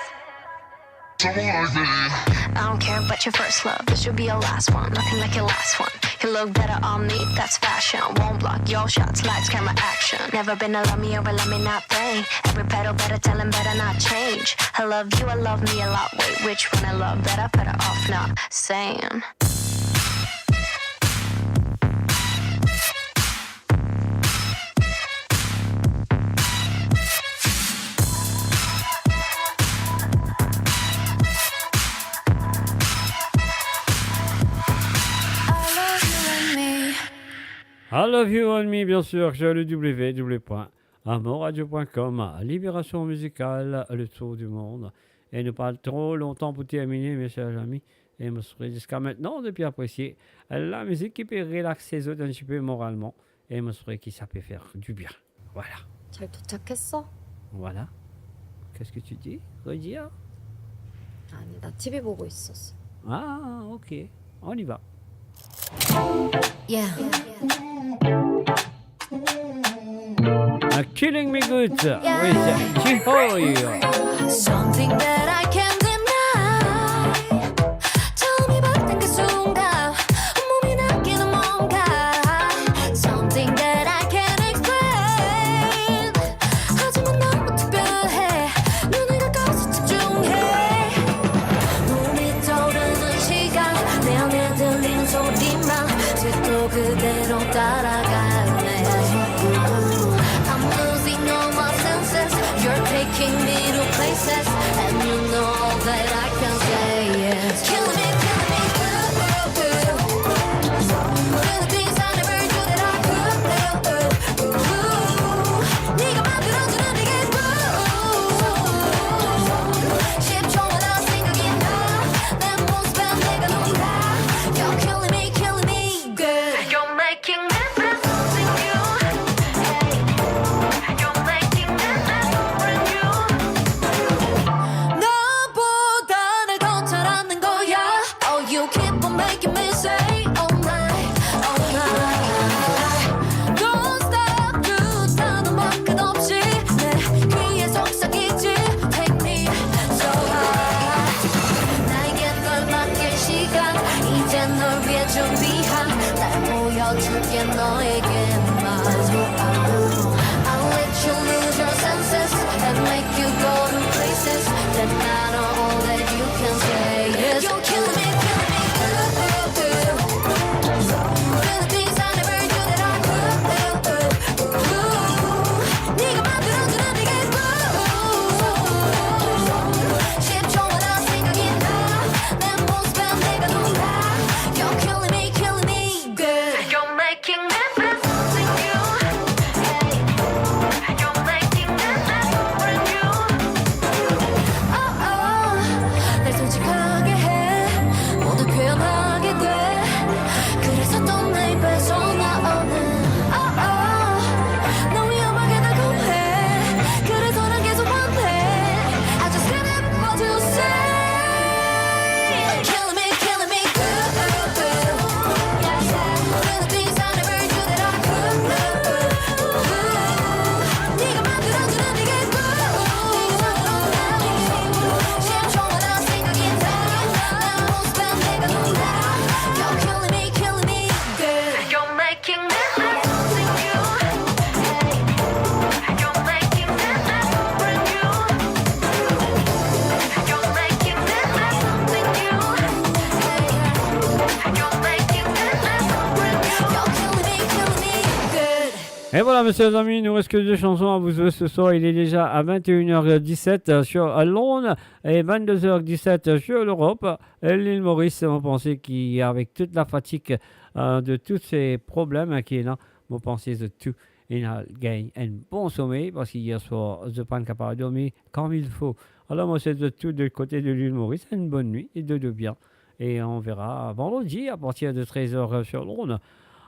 I don't care about your first love, this should be your last one. Nothing like your last one. You look better on me, that's fashion. Won't block your shots, lights, camera, action. Never been a love me or a love me not thing. Every pedal better tell him better not change. I love you, I love me a lot. Wait, which one I love better? Better off not saying. I love you and me, bien sûr, sur le www.amoradio.com. Libération musicale, le tour du monde. Et ne pas trop longtemps pour terminer, mes chers amis. Et me serait jusqu'à maintenant depuis apprécier la musique qui peut relaxer les autres un petit peu moralement. Et me serait qui ça peut faire du bien. Voilà. 잘 도착했어? Voilà. Qu'est-ce que tu dis? Redire? 아니, 나 TV 보고 있었어. Ah, ok. On y va. Yeah. Killing Me Good with Jihoy. Something that I can't deny. 처음이 봤던 그 순간 몸이 느끼는 뭔가. Something that I can't explain. 하지만 너무 특별해. 눈을 감고서 집중해. 눈이 떠오르는 시간 내 안에 들리는 소리만 또 그대로 따라가네. I'm losing all my senses. You're taking me to places and you know Et voilà, messieurs les amis, il nous reste que 2 chansons à vous jouer ce soir. Il est déjà à 21h17 sur Londres et 22h17 sur l'Europe. Et l'île Maurice, on pensait qu'avec toute la fatigue de tous ces problèmes qui est là, on pensait de tout. Il a gagné un bon sommeil parce qu'hier soir, je ne suis pas capable de dormir comme il faut. Alors, moi, c'est de tout de côté de l'île Maurice. Une bonne nuit et de bien. Et on verra vendredi à partir de 13h sur Londres.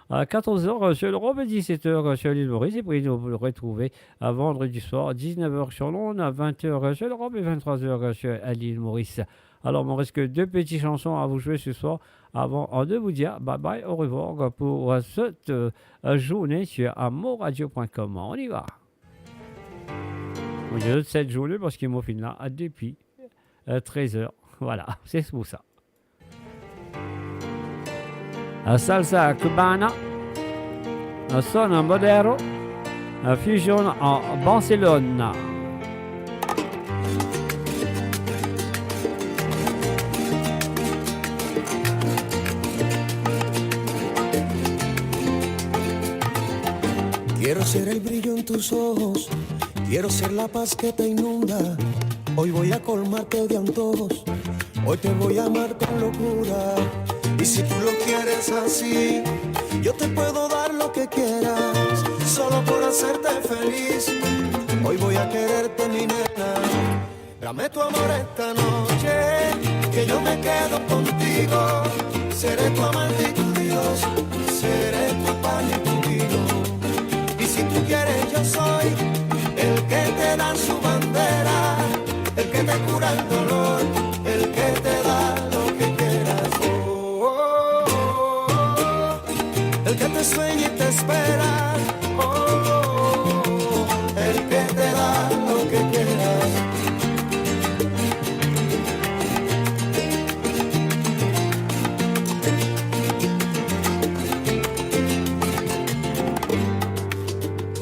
À 14h sur l'Europe et 17h sur l'île Maurice. Et puis nous vous le retrouvez à vendredi soir, 19h sur Londres, à 20h sur l'Europe et 23h sur l'île Maurice. Alors, il me reste que 2 petites chansons à vous jouer ce soir avant de vous dire bye bye, au revoir pour cette journée sur amourradio.com. On y va. On dit cette journée parce qu'il m'a fini là depuis 13h. Voilà, c'est pour ça. Salsa cubana, son modero, fusion en Barcelone. Quiero ser el brillo en tus ojos, quiero ser la paz que te inunda. Hoy voy a colmarte de antojos, hoy te voy a amar con locura. Y si tú lo quieres así, yo te puedo dar lo que quieras, solo por hacerte feliz. Hoy voy a quererte, mi nena. Dame tu amor esta noche, que yo me quedo contigo. Seré tu amante y tu Dios, seré tu pan y tu vino. Y si tú quieres, yo soy el que te da su bandera, el que te cura el dolor, el que te da lo que quieras. El que te sueña y te espera, el que te da lo que quieras.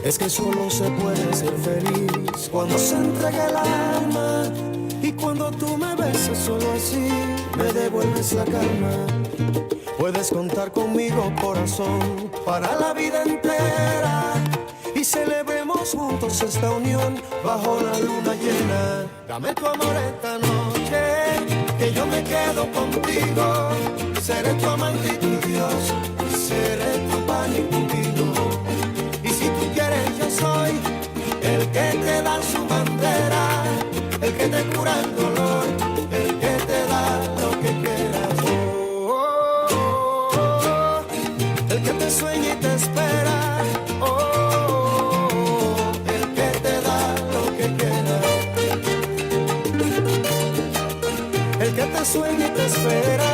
Es que solo se puede ser feliz cuando se entrega el alma, y cuando tú me besas solo así me devuelves la calma. Puedes contar conmigo, corazón, para la vida entera, y celebremos juntos esta unión bajo la luna llena. Dame tu amor esta noche, que yo me quedo contigo. Seré tu amante y tu Dios, seré tu pan y tu vino. Y si tú quieres, yo soy el que te da su bandera, el que te cura el dolor, el que te da lo que quieras. El que te sueña y te espera, el que te da lo que quieras. El que te sueña y te espera,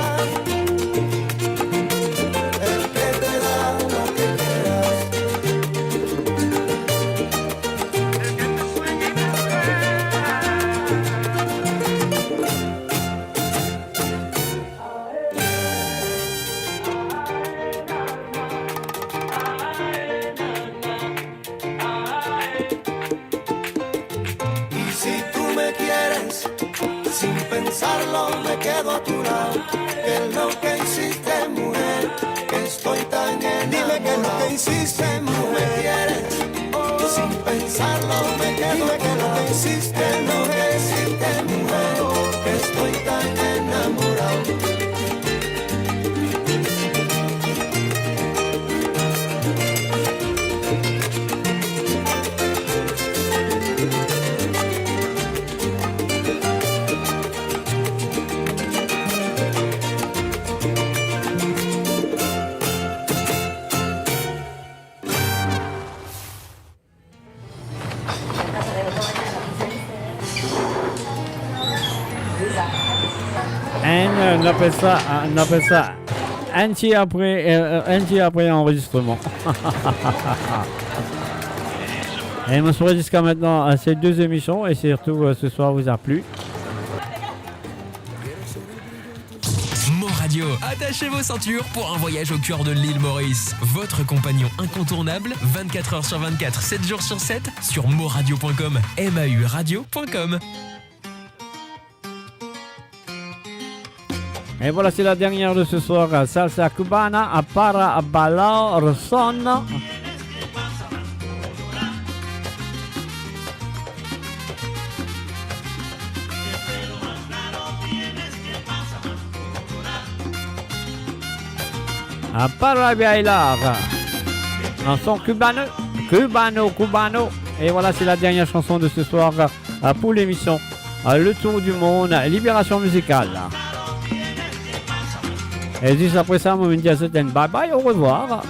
el que te da lo que quieras. El que te sueña y te Y si tú me quieres, sin pensarlo me quedo a tu lado. ¿Qué es lo que hiciste, mujer? Que estoy tan enamorado. Dime qué es lo que hiciste, mujer. Tú me quieres, sin pensarlo me quedo. Dime qué es lo que hiciste, lo que hiciste, mujer. Que estoy tan enamorado. On appelle ça anti-après enregistrement. Et on se retrouve jusqu'à maintenant à ces 2 émissions et surtout ce soir vous a plu. Radio. Attachez vos ceintures pour un voyage au cœur de l'île Maurice. Votre compagnon incontournable, 24 heures sur 24, 7 jours sur 7, sur moradio.com, mauradio.com. Et voilà, c'est la dernière de ce soir, Salsa Cubana, para bailar son. Para bailar. Chanson cubano. Et voilà, c'est la dernière chanson de ce soir pour l'émission Le Tour du Monde, Libération musicale. Et juste après ça, on me dit à certaines bye bye, au revoir.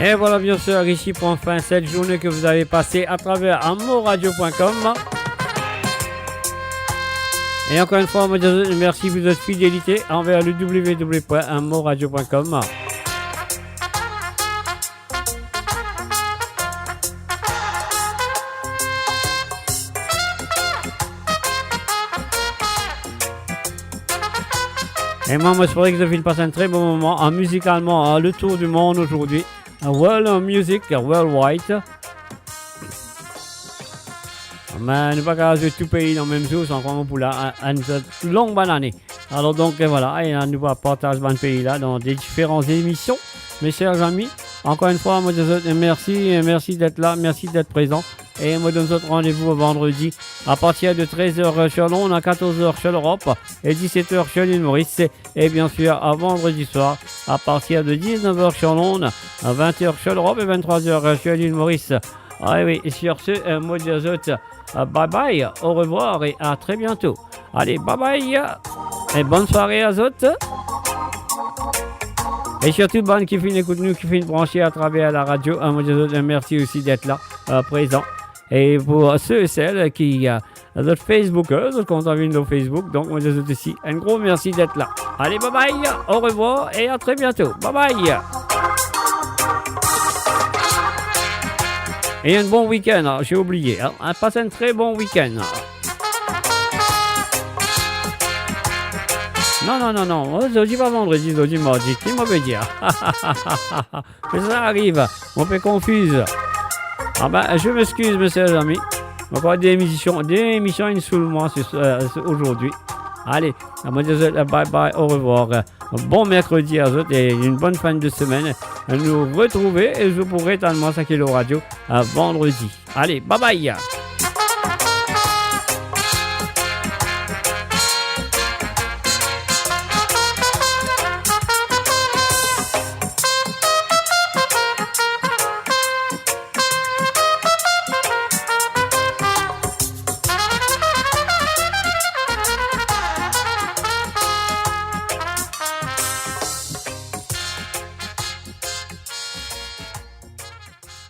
Et voilà, bien sûr, ici prend fin cette journée que vous avez passée à travers amourradio.com. Et encore une fois, merci pour votre fidélité envers le www.amourradio.com. Et moi, j'espère que vous avez passé un très bon moment musicalement, le tour du monde aujourd'hui. World Music, Worldwide. Mais nous pas qu'à jouer tout pays dans le même jour, c'est encore pour là, une longue bonne année. Alors donc voilà, et nous partager ce pays là dans des différentes émissions. Mes chers amis, encore une fois, moi, merci d'être là, merci d'être présent. Et moi, donne notre rendez-vous vendredi à partir de 13h sur Londres, à 14h sur l'Europe et 17h sur l'île Maurice. Et bien sûr, à vendredi soir, à partir de 19h sur Londres, à 20h sur l'Europe et 23h sur l'île Maurice. Ah oui, et sur ce, moi, dis autres, bye bye, au revoir et à très bientôt. Allez, bye bye et bonne soirée à autres. Et surtout, bonne qui finit écoute nous, qui finit brancher à travers la radio. Moi, dis autres, merci aussi d'être là, présent. Et pour ceux et celles qui notre Facebookers, quand on vient de Facebook, donc moi je vous dis aussi un gros merci d'être là. Allez, bye bye, au revoir et à très bientôt. Bye bye. Et un bon week-end, j'ai oublié. Passez un très bon week-end. Non, aujourd'hui pas vendredi, aujourd'hui mardi. Qui m'avait dit? Mais ça arrive, on peut confuse. Ah ben, je m'excuse, mes chers amis. Encore des émissions ils saoulent moi aujourd'hui. Allez, bye bye, au revoir. Bon mercredi à vous et une bonne fin de semaine. Nous retrouver et je pourrai tellement ça qui est le radio vendredi. Allez, bye bye.